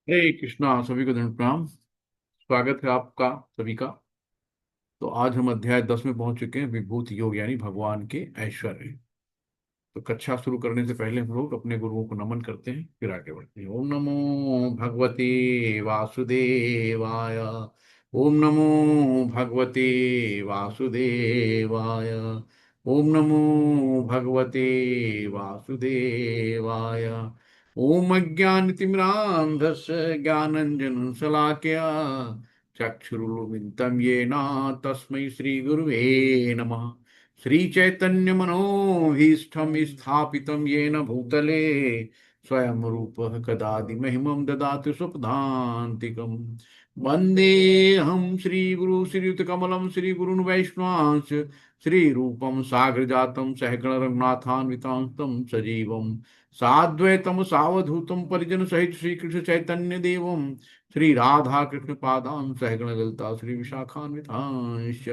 हरे कृष्णा। सभी को दंड प्रणाम। स्वागत है आपका सभी का। तो आज हम अध्याय 10 में पहुंच चुके हैं, विभूति योग यानी भगवान के ऐश्वर्य। तो कक्षा शुरू करने से पहले हम लोग अपने गुरुओं को नमन करते हैं, फिर आगे बढ़ते हैं। ओम नमो भगवते वासुदेवाय। ओम नमो भगवते वासुदेवाय। ओम नमो भगवते वासुदेवाय। ओम अज्ञानतिमिरान्धस्य ज्ञानञ्जनशलाकया चक्षुरुन्मिलितं येन तस्मै श्रीगुरुवे नमः। श्रीचैतन्यमनोभीष्टं स्थापितं येन भूतले स्वयं रूपः कदादिमहिमं ददाति स्वपदान्तिकम्। वन्देऽहं श्रीगुरु श्रीयुतकमलं श्रीगुरुन् वैष्णवांश्च श्रीरूपं साग्रजातं सहगण रघुनाथान्वितां तं सजीवं साद्वैतं सावधूतं परिजनसहित श्रीकृष्ण चैतन्य देवं श्री राधा कृष्ण पादां सहगण ललिता श्री विशाखान्वितांश्च।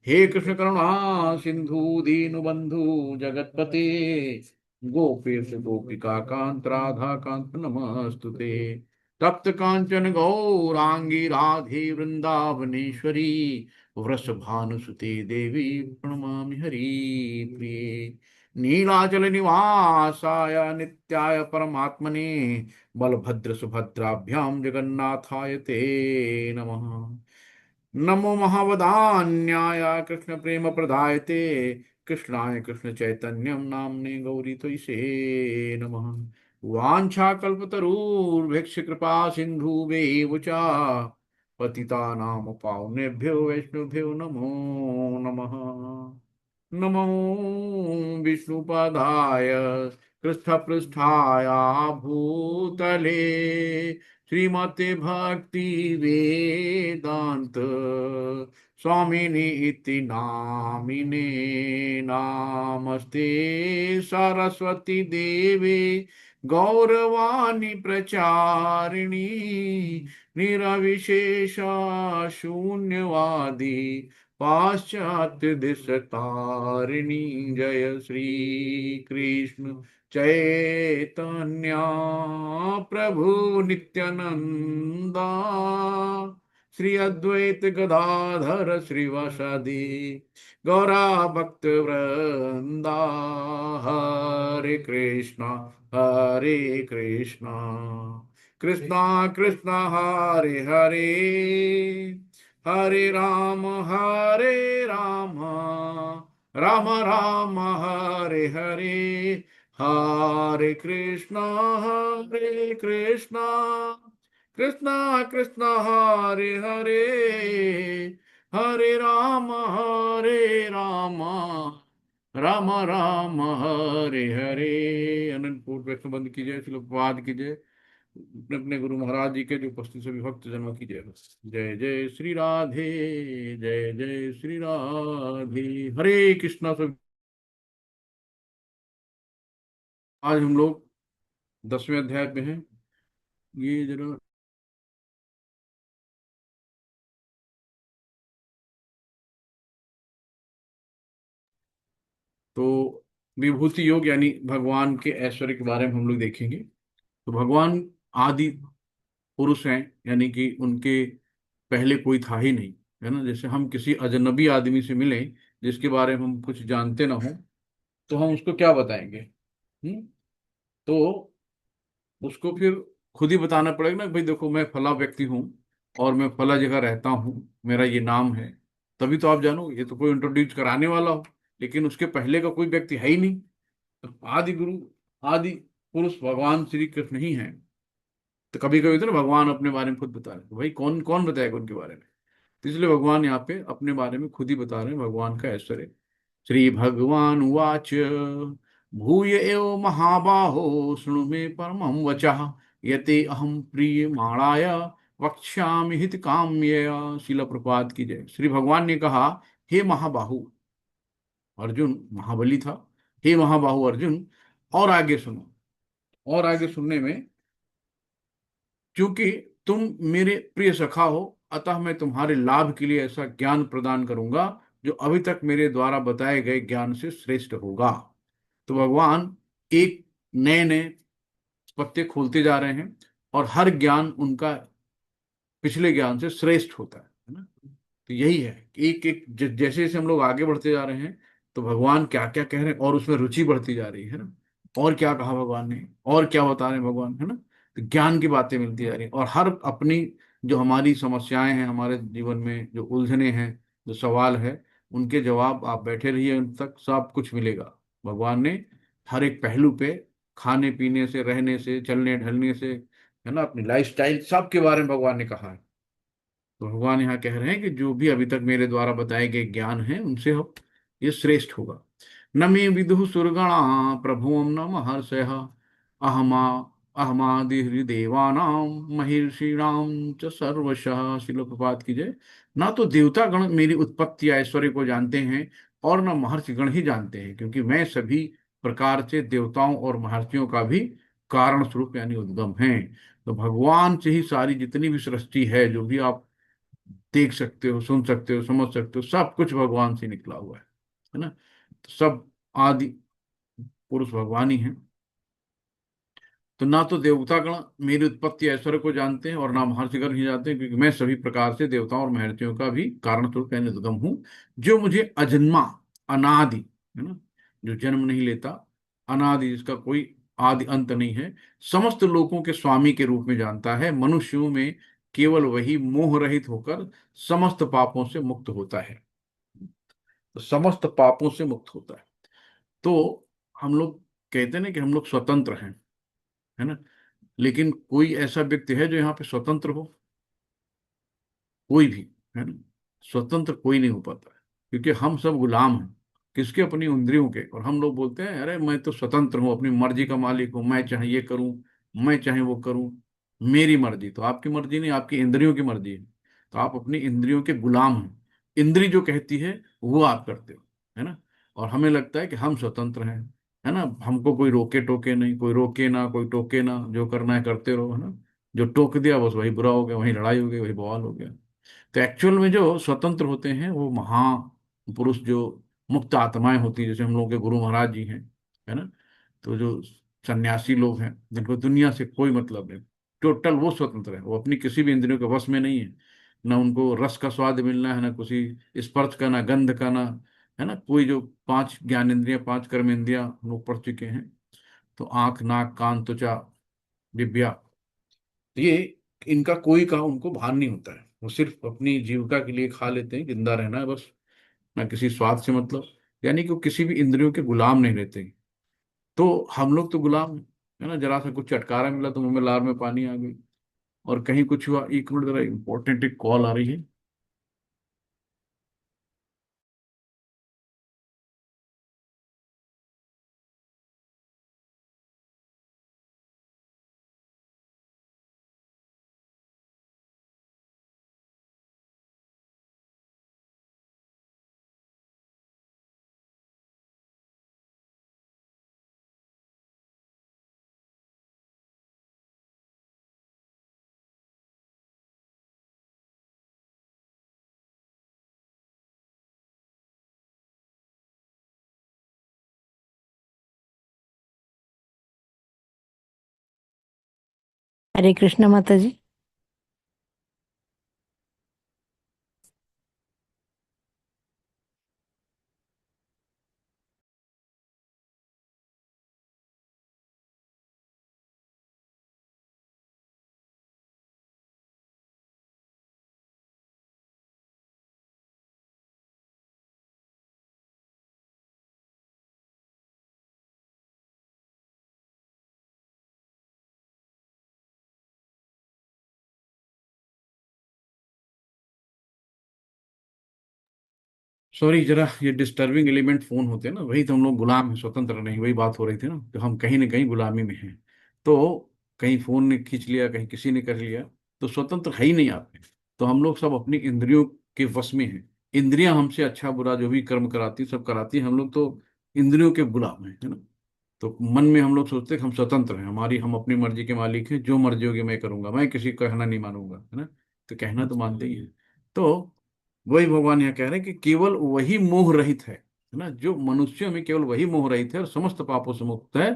हे कृष्ण करुणा सिंधु दीन बंधु जगतपते गोपेश गोपिका कांत राधा कांत नमस्तुते। तप्त कांचन गौरांगी राधे वृंदावनेश्वरी वृषभानुसुते देवी प्रणमामि हरि। नीलाचल निवासाय नित्याय परमात्मने बलभद्र सुभद्राभ्याम जगन्नाथाय ते नमः। नमो महावदान्याय कृष्ण प्रेम प्रदायते कृष्णाय कृष्ण चैतन्यम नाम्ने गौरी त्वयिषे नमः। वाञ्छाकल्पतरुर्भिक्ष कृपा सिन्धुभ्येव च पतितानां पावनेभ्यो वैष्णवेभ्यो नमो नमः। नमो विष्णुपदाय पृष्ठपृष्ठाय भूतले श्रीमते भक्ति वेदांत स्वामिनि इति नामिने नामस्ते सरस्वती देवे गौरवाणी प्रचारिणी निरविशेष शून्यवादी पाश्चात्य दिशतारिणी। जय श्री कृष्ण चैतन्या प्रभु नित्यानंदा श्री अद्वैत गदाधर श्रीवासादि गौरा भक्त वृंदा। हरे कृष्णा कृष्णा कृष्णा हरे हरे हरे राम राम राम हरे हरे। हरे कृष्णा कृष्णा कृष्णा हरे हरे हरे राम राम राम हरे हरे। अनंत कोटि वैष्णव बंद कीजिए, श्रील प्रभुपाद कीजिए। अपने अपने गुरु महाराज जी के जो उपस्थित सभी भक्त जनों की जय हो। जय जय श्री राधे। जय जय श्री राधे। हरे कृष्णा। सब आज हम लोग 10वें अध्याय में हैं। ये जरा तो विभूति योग यानी भगवान के ऐश्वर्य के बारे में हम लोग देखेंगे। तो भगवान आदि पुरुष हैं, यानी कि उनके पहले कोई था ही नहीं, है ना। जैसे हम किसी अजनबी आदमी से मिलें जिसके बारे में हम कुछ जानते ना हो, तो हम उसको क्या बताएंगे? तो उसको फिर खुद ही बताना पड़ेगा ना, भाई देखो मैं फला व्यक्ति हूँ और मैं फला जगह रहता हूँ, मेरा ये नाम है। तभी तो आप जानो, ये तो कोई इंट्रोड्यूस कराने वाला हो। लेकिन उसके पहले का कोई व्यक्ति है ही नहीं। तो आदि गुरु, आदि पुरुष भगवान श्री कृष्ण ही हैं। तो कभी कभी तो ना भगवान अपने बारे में खुद बता रहे हैं, तो भाई कौन कौन बताएगा उनके बारे में? तो इसलिए भगवान यहाँ पे अपने बारे में खुद ही बता रहे हैं, भगवान का ऐश्वर्य। श्री भगवान उवाच भूय एव महाबाहो शृणु मे परमं वचः यते अहम प्रीयमाणाय वक्ष्यामि हित काम्यया। शिला प्रपात की जय। श्री भगवान ने कहा, हे महाबाहु अर्जुन, महाबली था, हे महाबाहु अर्जुन, और आगे सुनो। और आगे सुनने में, क्योंकि तुम मेरे प्रिय सखा हो, अतः मैं तुम्हारे लाभ के लिए ऐसा ज्ञान प्रदान करूंगा जो अभी तक मेरे द्वारा बताए गए ज्ञान से श्रेष्ठ होगा। तो भगवान एक नए नए पत्ते खोलते जा रहे हैं और हर ज्ञान उनका पिछले ज्ञान से श्रेष्ठ होता है ना। तो यही है कि एक एक जैसे जैसे हम लोग आगे बढ़ते जा रहे हैं, तो भगवान क्या क्या कह रहे हैं और उसमें रुचि बढ़ती जा रही है ना। और क्या कहा भगवान ने, और क्या बता रहे हैं भगवान, है ना। तो ज्ञान की बातें मिलती जा रही हैं, और हर अपनी जो हमारी समस्याएं हैं, हमारे जीवन में जो उलझने हैं, जो सवाल है, उनके जवाब आप बैठे रहिए, उन तक सब कुछ मिलेगा। भगवान ने हर एक पहलू पे, खाने पीने से, रहने से, चलने ढलने से, है ना, अपनी लाइफ स्टाइल, सब के बारे में भगवान ने कहा है। तो भगवान यहाँ कह रहे हैं कि जो भी अभी तक मेरे द्वारा बताए गए ज्ञान है, उनसे हम, ये श्रेष्ठ होगा। न मे विदुः सुरगणा प्रभुं न महर्षयः अहमा अहमादि देवानां महिषीणां च सर्वशः। श्रील प्रभात की जय। ना तो देवता गण मेरी उत्पत्ति ऐश्वर्य को जानते हैं, और न महर्षि गण ही जानते हैं, क्योंकि मैं सभी प्रकार से देवताओं और महर्षियों का भी कारण स्वरूप यानी उद्गम है। तो भगवान से ही सारी जितनी भी सृष्टि है, जो भी आप देख सकते हो, सुन सकते हो, समझ सकते हो, सब कुछ भगवान से निकला हुआ है ना। तो सब आदि पुरुष भगवान ही है। तो ना तो देवतागण मेरी उत्पत्ति ऐश्वर्य को जानते हैं, और ना महर्षिगण ही जानते हैं, क्योंकि मैं सभी प्रकार से देवताओं और महर्षियों का भी कारण स्वरूप यानी उद्गम हूँ। जो मुझे अजन्मा, अनादि, है ना, जो जन्म नहीं लेता, अनादि, जिसका कोई आदि अंत नहीं है, समस्त लोगों के स्वामी के रूप में जानता है। मनुष्यों में केवल वही मोह रहित होकर समस्त पापों से मुक्त होता है। तो समस्त पापों से मुक्त होता है। तो हम लोग कहते हैं ना कि हम लोग स्वतंत्र हैं, है ना। लेकिन कोई ऐसा व्यक्ति है जो यहाँ पे स्वतंत्र हो? कोई भी, है ना। स्वतंत्र कोई नहीं हो पाता है, क्योंकि हम सब गुलाम हैं किसके? अपनी इंद्रियों के। और हम लोग बोलते हैं अरे मैं तो स्वतंत्र हूँ, अपनी मर्जी का मालिक हूँ, मैं चाहे ये करूँ, मैं चाहे वो करूँ, मेरी मर्जी। तो आपकी मर्जी नहीं, आपकी इंद्रियों की मर्जी है। तो आप अपनी इंद्रियों के गुलाम हैं। इंद्री जो कहती है वो आप करते हो, है ना। और हमें लगता है कि हम स्वतंत्र हैं, है ना, हमको कोई रोके टोके नहीं, कोई रोके ना, कोई टोके ना, जो करना है करते रहो, है ना। जो टोक दिया बस वही बुरा हो गया, वही लड़ाई हो गई, वही बवाल हो गया। तो एक्चुअल में जो स्वतंत्र होते हैं वो महापुरुष, जो मुक्त आत्माएं होती हैं, जैसे हम लोग के गुरु महाराज जी हैं, है ना। तो जो सन्यासी लोग हैं, जिनको दुनिया से कोई मतलब नहीं, टोटल वो स्वतंत्र है, वो अपनी किसी भी इंद्रियों के वश में नहीं है। ना उनको रस का स्वाद मिलना है, ना किसी स्पर्श का, ना गंध का, ना, है ना, कोई जो पांच ज्ञान इंद्रियां, पांच कर्म इंद्रियां हम लोग पढ़ चुके हैं। तो आंख, नाक, कान, त्वचा, जिह्वा, तो ये, इनका कोई काम उनको भान नहीं होता है। वो सिर्फ अपनी जीविका के लिए खा लेते हैं, जिंदा रहना है बस, ना किसी स्वाद से मतलब। यानी कि वो किसी भी इंद्रियों के गुलाम नहीं रहते। तो हम लोग तो गुलाम हैं, है ना। जरा सा कुछ चटकारा मिला तो मुंह में लार में पानी आ गई, और कहीं कुछ हुआ, एक मिनट जरा, इंपॉर्टेंट एक कॉल आ रही है। हरे कृष्ण माता जी। सॉरी, जरा ये डिस्टर्बिंग एलिमेंट फोन होते हैं ना, वही तो। हम लोग गुलाम हैं, स्वतंत्र नहीं, वही बात हो रही थी ना, तो हम कहीं ना कहीं गुलामी में हैं। तो कहीं फोन ने खींच लिया, कहीं किसी ने कर लिया, तो स्वतंत्र है ही नहीं आप में। तो हम लोग सब अपनी इंद्रियों के वश में हैं। इंद्रियां हमसे अच्छा बुरा जो भी कर्म कराती, सब कराती हैं, हम लोग तो इंद्रियों के गुलाम हैं, है ना। तो मन में हम लोग सोचते हैं कि हम स्वतंत्र हैं, हमारी, हम अपनी मर्जी के मालिक हैं, जो मर्जी होगी मैं करूंगा, मैं किसी का कहना नहीं मानूंगा, है ना। तो कहना तो मानते ही है। तो वही भगवान यहाँ कह रहे हैं कि केवल वही मोह रहित है ना, जो मनुष्यों में केवल वही मोह रहित है और समस्त पापों से मुक्त है।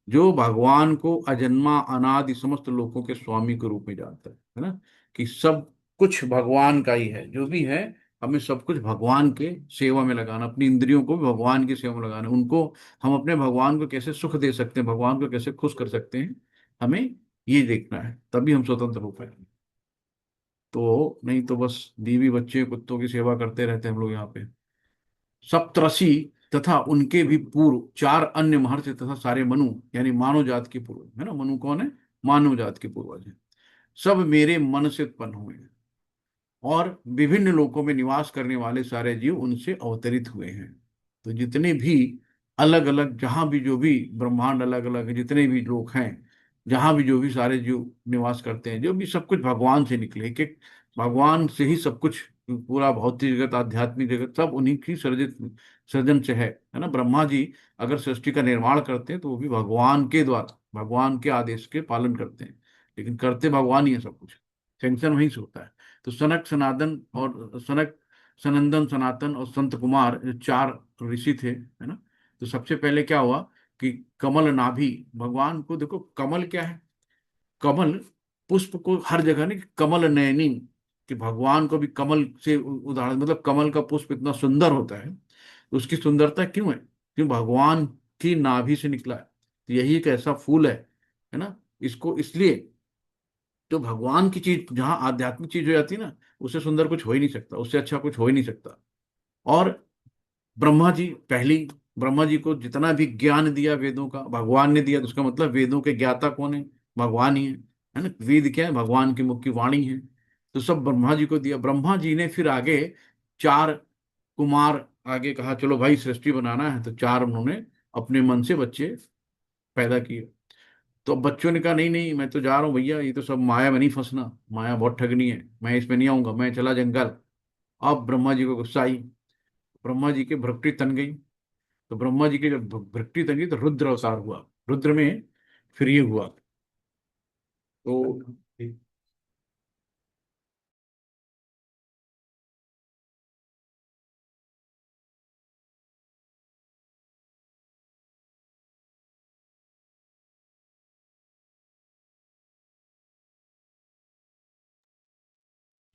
जो भगवान को अजन्मा अनादि समस्त लोकों के स्वामी के रूप में जानता है ना, कि सब कुछ भगवान का ही है, जो भी है हमें सब कुछ भगवान के सेवा में लगाना, अपनी इंद्रियों को भी भगवान की सेवा में लगाना, उनको हम अपने भगवान को कैसे सुख दे सकते हैं, भगवान को कैसे खुश कर सकते हैं, हमें ये देखना है, तभी हम स्वतंत्र हो पाएंगे। तो नहीं तो बस बीवी बच्चे कुत्तों की सेवा करते रहते हैं हम लोग यहाँ पे। सप्तऋषि तथा उनके भी पूर्व चार अन्य महर्षि तथा सारे मनु, यानी मानव जात के पूर्वज है ना, मनु कौन है, मानव जात के पूर्वज है, सब मेरे मन से उत्पन्न हुए हैं, और विभिन्न लोकों में निवास करने वाले सारे जीव उनसे अवतरित हुए हैं। तो जितने भी अलग अलग, जहां भी जो भी ब्रह्मांड अलग अलग है, जितने भी लोक हैं, जहां भी जो भी सारे जीव निवास करते हैं, जो भी सब कुछ भगवान से निकले, एक एक भगवान से ही सब कुछ, पूरा भौतिक जगत आध्यात्मिक जगत सब उन्हीं की सर्जित सृजन से है ना। ब्रह्मा जी अगर सृष्टि का निर्माण करते हैं तो वो भी भगवान के द्वारा, भगवान के आदेश के पालन करते हैं, लेकिन करते भगवान ही है सब कुछ, सेंक्शन वहीं से होता है। तो सनक सनातन और सनक सनंदन सनातन और संत कुमार, जो चार ऋषि थे है ना, तो सबसे पहले क्या हुआ कि कमल नाभि, भगवान को देखो कमल क्या है, कमल पुष्प को हर जगह नहीं, कमल नयनी, कि भगवान को भी कमल से उदाहरण, मतलब कमल का पुष्प इतना सुंदर होता है, तो उसकी सुंदरता क्यों है, क्यों भगवान की नाभि से निकला है, तो यही एक ऐसा फूल है ना, इसको इसलिए, तो भगवान की चीज जहां आध्यात्मिक चीज हो जाती है ना, उससे सुंदर कुछ हो ही नहीं सकता, उससे अच्छा कुछ हो ही नहीं सकता। और ब्रह्मा जी पहली, ब्रह्मा जी को जितना भी ज्ञान दिया वेदों का भगवान ने दिया, तो उसका मतलब वेदों के ज्ञाता कौन है, भगवान ही है ना, वेद क्या है, भगवान की मुख की वाणी है, तो सब ब्रह्मा जी को दिया। ब्रह्मा जी ने फिर आगे चार कुमार, आगे कहा चलो भाई सृष्टि बनाना है, तो चार उन्होंने अपने मन से बच्चे पैदा किए। तो अब बच्चों ने कहा नहीं नहीं, मैं तो जा रहा हूँ भैया, ये तो सब माया में नहीं फंसना, माया बहुत ठगनी है, मैं इसमें नहीं आऊंगा, मैं चला जंगल। अब ब्रह्मा जी को गुस्सा आई, ब्रह्मा जी के भ्रकुटी तन गई, तो ब्रह्मा जी की जब भ्रकुटी तन गई तो रुद्र अवतार हुआ, रुद्र में फिर ये हुआ। तो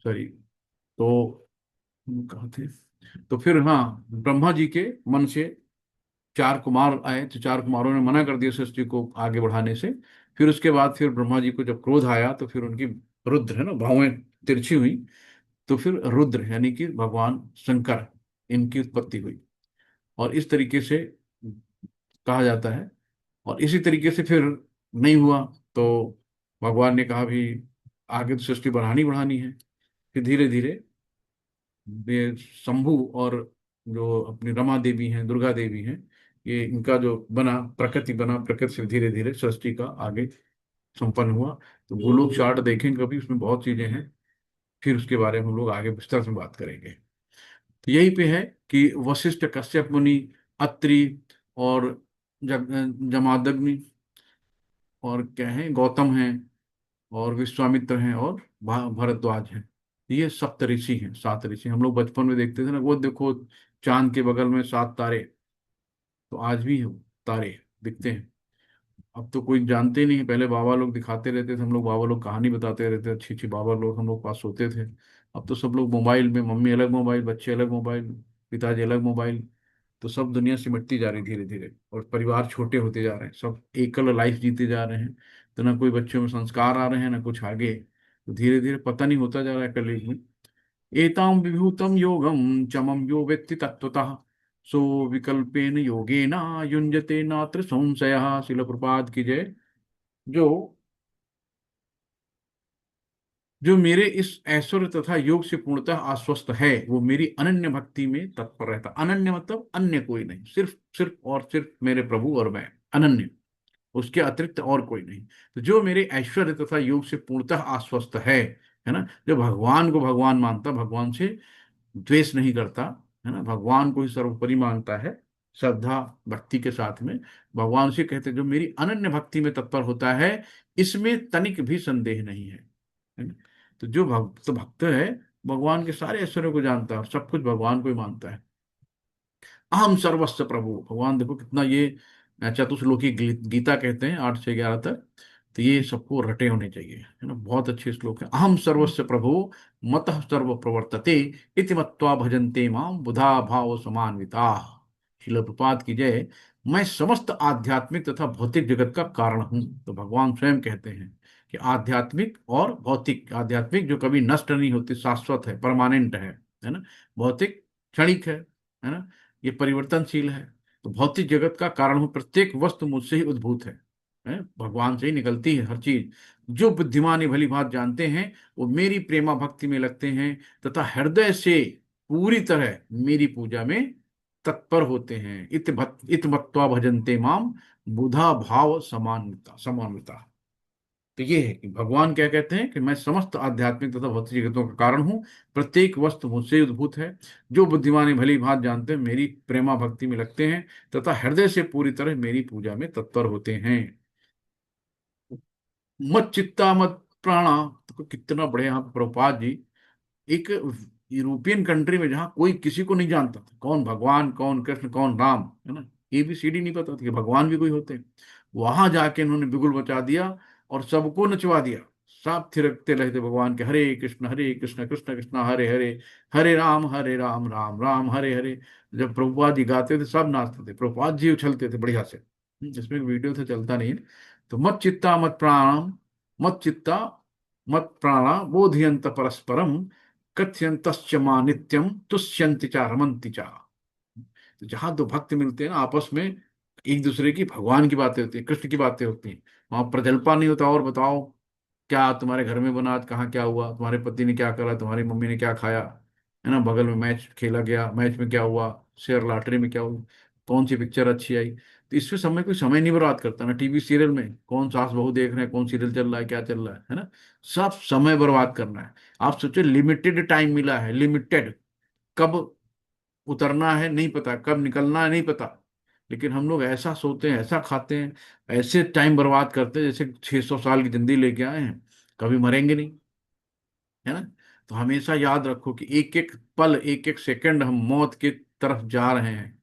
सॉरी, तो कहाँ थे, तो फिर हाँ, ब्रह्मा जी के मन से चार कुमार आए, तो चार कुमारों ने मना कर दिया सृष्टि को आगे बढ़ाने से। फिर उसके बाद फिर ब्रह्मा जी को जब क्रोध आया, तो फिर उनकी रुद्र है ना भावें तिरछी हुई, तो फिर रुद्र यानी कि भगवान शंकर, इनकी उत्पत्ति हुई। और इस तरीके से कहा जाता है। और इसी तरीके से फिर नहीं हुआ, तो भगवान ने कहा भी आगे तो सृष्टि बढ़ानी बढ़ानी है। फिर धीरे धीरे ये शंभु और जो अपनी रमा देवी हैं, दुर्गा देवी हैं, ये इनका जो बना प्रकृति, बना प्रकृति से धीरे धीरे सृष्टि का आगे संपन्न हुआ। तो गोलोक चार्ट देखें कभी, उसमें बहुत चीजें हैं, फिर उसके बारे में हम लोग आगे विस्तार से बात करेंगे। तो यही पे है कि वशिष्ठ, कश्यप मुनि, अत्रि और जमादग्नि, और क्या है, गौतम हैं, और विश्वामित्र हैं, और भरद्वाज हैं। ये सप्त ऋषि हैं, सात ऋषि। हम लोग बचपन में देखते थे ना, वो देखो चांद के बगल में सात तारे, तो आज भी तारे दिखते हैं। अब तो कोई जानते नहीं है, पहले बाबा लोग दिखाते रहते थे, हम लोग बाबा लोग कहानी बताते रहते, अच्छी अच्छी बाबा लोग हम लोग पास होते थे। अब तो सब लोग मोबाइल में, मम्मी अलग मोबाइल, बच्चे अलग मोबाइल, पिताजी अलग मोबाइल, तो सब दुनिया सिमटती जा रही धीरे धीरे, और परिवार छोटे होते जा रहे हैं, सब एकल लाइफ जीते जा रहे हैं। तो ना कोई बच्चों में संस्कार आ रहे हैं, ना कुछ आगे, तो धीरे धीरे पता नहीं होता जा रहा है कलयुग में। एताम विभूतम योगम चमम यो वेत्ति तत्वतः सो विकल्पेन योगेन युञ्जते नात्र संशयः। शिल प्रपात की जय। जो जो मेरे इस ऐश्वर्य तथा योग से पूर्णतः आश्वस्त है, वो मेरी अनन्य भक्ति में तत्पर रहता। अनन्य मतलब अन्य कोई नहीं, सिर्फ सिर्फ और सिर्फ मेरे प्रभु और मैं, अनन्य, उसके अतिरिक्त और कोई नहीं। तो जो मेरे ऐश्वर्य तथा योग से पूर्णतः आश्वस्त है ना, जो भगवान को भगवान मानता, भगवान से द्वेष नहीं करता, है ना, भगवान को ही सर्वोपरि मानता है, श्रद्धा भक्ति के साथ में, भगवान से कहते हैं, जो मेरी अनन्य भक्ति में तत्पर होता है, इसमें तनिक भी संदेह नहीं है ना? तो जो भक्त है, भगवान के सारे ऐश्वर्यों को जानता है और सब कुछ भगवान को ही मानता है। अहम सर्वस्व प्रभु, भगवान देखो कितना ये चतुश्लोकी गीता कहते हैं 8 से 11 तक। तो ये सबको रटे होने चाहिए, है ना। बहुत अच्छे श्लोक है। अहम सर्वस्य प्रभु मतः सर्व प्रवर्तते इति मत्वा भजन्ते माम बुधा भाव समान्विता। श्रील प्रपात की जय। मैं समस्त आध्यात्मिक तथा भौतिक जगत का कारण हूं। तो भगवान स्वयं कहते हैं कि आध्यात्मिक और भौतिक, आध्यात्मिक जो कभी नष्ट नहीं होती, शाश्वत है, परमानेंट है ना। भौतिक क्षणिक है ना, ये परिवर्तनशील है। तो भौतिक जगत का कारण हूं, प्रत्येक वस्तु मुझसे ही उद्भूत है, भगवान से ही निकलती है हर चीज। जो बुद्धिमान ये भली बात जानते हैं वो मेरी प्रेमा भक्ति में लगते हैं तथा हृदय से पूरी तरह मेरी पूजा में तत्पर होते हैं। इत मत्वा भजन्ते माम बुधा भाव समानता समानता। तो ये है कि भगवान क्या कहते हैं कि मैं समस्त आध्यात्मिक तथा भौतिक जगतों का कारण हूँ, प्रत्येक वस्तु मुझसे उद्भूत है। जो बुद्धिमान भली भांति जानते हैं मेरी प्रेमा भक्ति में लगते हैं तथा हृदय से पूरी तरह मेरी पूजा में तत्पर होते हैं। मत चित्ता मत प्राणा। तो कितना बड़े यहाँ पे प्रभुपाद जी, एक यूरोपियन कंट्री में जहाँ कोई किसी को नहीं जानता था कौन भगवान, कौन कृष्ण, कौन राम, है ना, ABCD नहीं पता था कि भगवान भी कोई होते हैं। वहां जाके इन्होंने बिगुल बचा दिया और सबको नचवा दिया। सब थिरकते रहते भगवान के, हरे कृष्ण कृष्ण कृष्ण हरे हरे, हरे राम राम राम हरे हरे। जब प्रभुपाद जी गाते थे सब नाचते थे, प्रभुपाद जी उछलते थे बढ़िया से। जिसमें वीडियो तो चलता नहीं है। तो मत चित्ता मत प्राणम, मत चित्ता मत प्राणा बोधयंत परस्परम, कथयंतश्च मां नित्यम तुष्यन्ति च रमन्ति च। तो जहां दो भक्त मिलते हैं ना आपस में, एक दूसरे की भगवान की बातें होती है, कृष्ण की बातें होती हैं। वहां प्रजल्पा नहीं होता, और बताओ क्या तुम्हारे घर में बना, आज कहाँ क्या हुआ, तुम्हारे पति ने क्या करा, तुम्हारी मम्मी ने क्या खाया, है ना, बगल में मैच खेला गया, मैच में क्या हुआ, शेयर लॉटरी में क्या हुआ, कौन सी पिक्चर अच्छी आई। तो इसमें समय कोई समय नहीं बर्बाद करता ना। टीवी सीरियल में कौन सास बहू देख रहे हैं, कौन सीरियल चल रहा है, क्या चल रहा है ना। सब समय बर्बाद करना है। आप सोचो लिमिटेड टाइम मिला है, लिमिटेड। कब उतरना है नहीं पता, कब निकलना है नहीं पता। लेकिन हम लोग ऐसा सोते हैं, ऐसा खाते हैं, ऐसे टाइम बर्बाद करते हैं जैसे 600 साल की जिंदगी लेके आए हैं, कभी मरेंगे नहीं, है ना। तो हमेशा याद रखो कि एक एक पल, एक एक सेकंड हम मौत की तरफ जा रहे हैं।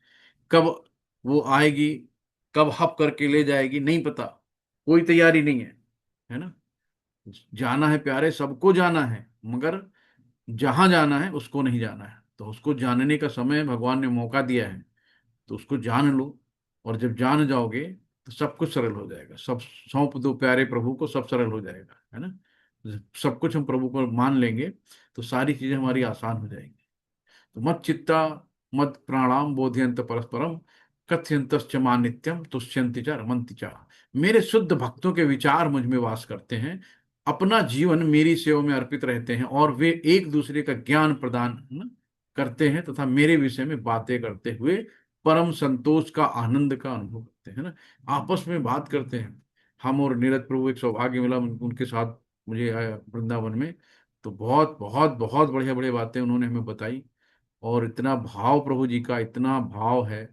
कब वो आएगी, कब हप करके ले जाएगी नहीं पता, कोई तैयारी नहीं है ना। जाना है प्यारे, सबको जाना है, मगर जहां जाना है उसको नहीं जाना है। तो उसको जानने का समय भगवान ने मौका दिया है, तो उसको जान लो। और जब जान जाओगे तो सब कुछ सरल हो जाएगा। सब सौंप दो प्यारे प्रभु को, सब सरल हो जाएगा, है ना। सब कुछ हम प्रभु को मान लेंगे तो सारी चीजें हमारी आसान हो जाएंगी। तो मत चित्ता मत प्राणाम बोधयंत परस्परम, कथयंतश्च मां नित्यम तुष्यन्ति च रमन्ति च। मेरे शुद्ध भक्तों के विचार मुझ में वास करते हैं, अपना जीवन मेरी सेवा में अर्पित रहते हैं, और वे एक दूसरे का ज्ञान प्रदान न, करते हैं तथा मेरे विषय में बातें करते हुए परम संतोष का, आनंद का अनुभव करते हैं ना। आपस में बात करते हैं। हम और नीरज प्रभु, एक सौभाग्य मिला उनके साथ मुझे वृंदावन में। तो बहुत बहुत बहुत बढ़िया बढ़िया बातें उन्होंने हमें बताई। और इतना भाव प्रभु जी का, इतना भाव है,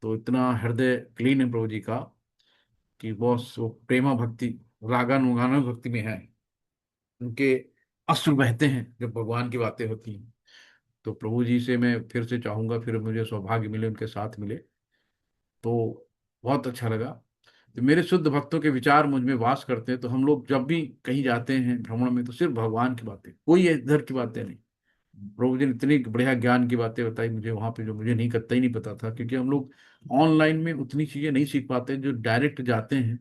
तो इतना हृदय क्लीन है प्रभु जी का कि बॉस वो प्रेमा भक्ति, रागानुगान भक्ति में है। उनके अश्रु बहते हैं जब भगवान की बातें होती हैं। तो प्रभु जी से मैं फिर से चाहूंगा, फिर मुझे सौभाग्य मिले, उनके साथ मिले तो बहुत अच्छा लगा। तो मेरे शुद्ध भक्तों के विचार मुझ में वास करते हैं। तो हम लोग जब भी कहीं जाते हैं भ्रमण में तो सिर्फ भगवान की बातें, कोई इधर की बातें नहीं। प्रभु जी ने इतनी बढ़िया ज्ञान की बातें बताई मुझे वहां पे, जो मुझे नहीं कतई ही नहीं पता था, क्योंकि हम लोग ऑनलाइन में उतनी चीजें नहीं सीख पाते जो डायरेक्ट जाते हैं।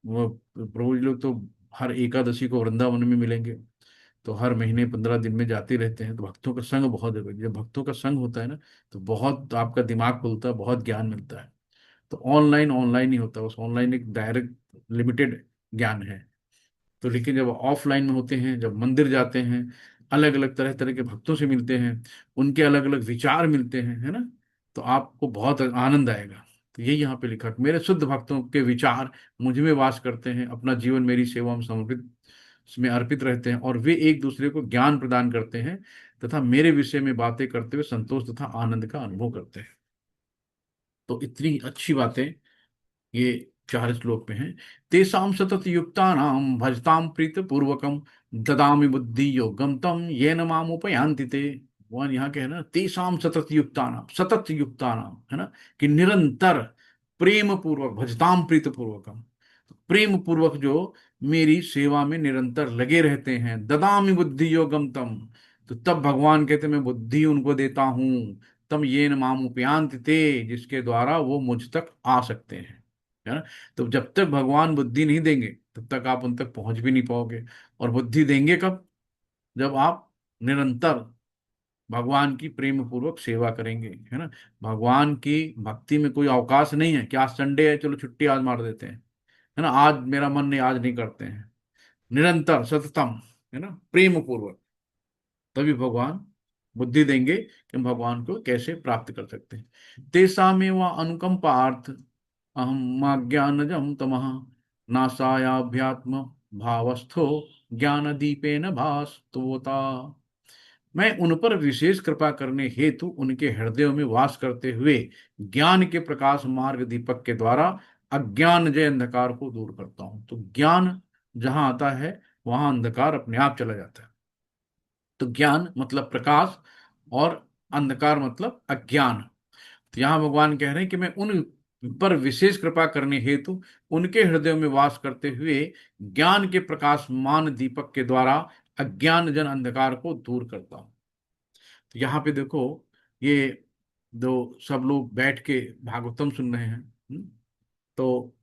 वो प्रभु जी लोग तो हर एकादशी को वृंदावन में मिलेंगे, तो हर महीने 15 दिन में जाते रहते हैं। तो भक्तों का संग बहुत है। जब भक्तों का संग होता है ना, तो बहुत आपका दिमाग खुलता है, बहुत ज्ञान मिलता है। तो ऑनलाइन ऑनलाइन ही होता है, उस ऑनलाइन एक डायरेक्ट लिमिटेड ज्ञान है। तो लेकिन जब ऑफलाइन में होते हैं, जब मंदिर जाते हैं, अलग अलग तरह तरह के भक्तों से मिलते हैं, उनके अलग अलग विचार मिलते हैं, है ना, तो आपको बहुत आनंद आएगा। तो यही यहाँ पे लिखा कि मेरे शुद्ध भक्तों के विचार मुझ में वास करते हैं, अपना जीवन मेरी सेवा में समर्पित में अर्पित रहते हैं, और वे एक दूसरे को ज्ञान प्रदान करते हैं तथा मेरे विषय में बातें करते हुए संतोष तथा आनंद का अनुभव करते हैं। तो इतनी अच्छी बातें ये 4 श्लोक में है। तेषां सतत युक्तानां भजतां प्रीत पूर्वकम ददामि बुद्धि योगम तम येन माम उपयान्ति ते। भगवान यहाँ के है ना, तेषां सतत युक्तानां, सतत युक्तानां, है ना, कि निरंतर प्रेम पूर्वक, भजताम प्रीत पूर्वकम, तो प्रेम पूर्वक जो मेरी सेवा में निरंतर लगे रहते हैं, ददामि बुद्धि योगम तम, तो तब भगवान कहते मैं बुद्धि उनको देता हूं, तम ये न माम उपयांति ते, जिसके द्वारा वो मुझ तक आ सकते हैं, है ना। तो जब तक भगवान बुद्धि नहीं देंगे तब तक आप उन तक पहुंच भी नहीं पाओगे। और बुद्धि देंगे कब? जब आप निरंतर भगवान की प्रेम पूर्वक सेवा करेंगे, है ना। भगवान की भक्ति में कोई अवकाश नहीं है कि आज संडे है चलो छुट्टी आज मार देते हैं, है ना, आज मेरा मन नहीं, आज नहीं करते हैं। निरंतर सततम, है ना, प्रेम पूर्वक, तभी भगवान बुद्धि देंगे कि हम भगवान को कैसे प्राप्त कर सकते हैं। तेषामेव अनुकंपार्थ अहम ज्ञानजम तमः नासायाभ्यात्म भावस्थो ज्ञान दीपेन भास्तोता। मैं उन पर विशेष कृपा करने हेतु उनके हृदयों में वास करते हुए ज्ञान के प्रकाश मार्ग दीपक के द्वारा अज्ञान जय अंधकार को दूर करता हूं। तो ज्ञान जहां आता है वहां अंधकार अपने आप चला जाता है। तो ज्ञान मतलब प्रकाश, और अंधकार मतलब अज्ञान। तो यहाँ भगवान कह रहे हैं कि मैं उन पर विशेष कृपा करने हेतु उनके हृदयों में वास करते हुए ज्ञान के प्रकाशमान दीपक के द्वारा अज्ञान जन अंधकार को दूर करता हूं। तो यहाँ पे देखो, ये दो सब लोग बैठ के भागवतम सुन रहे हैं, तो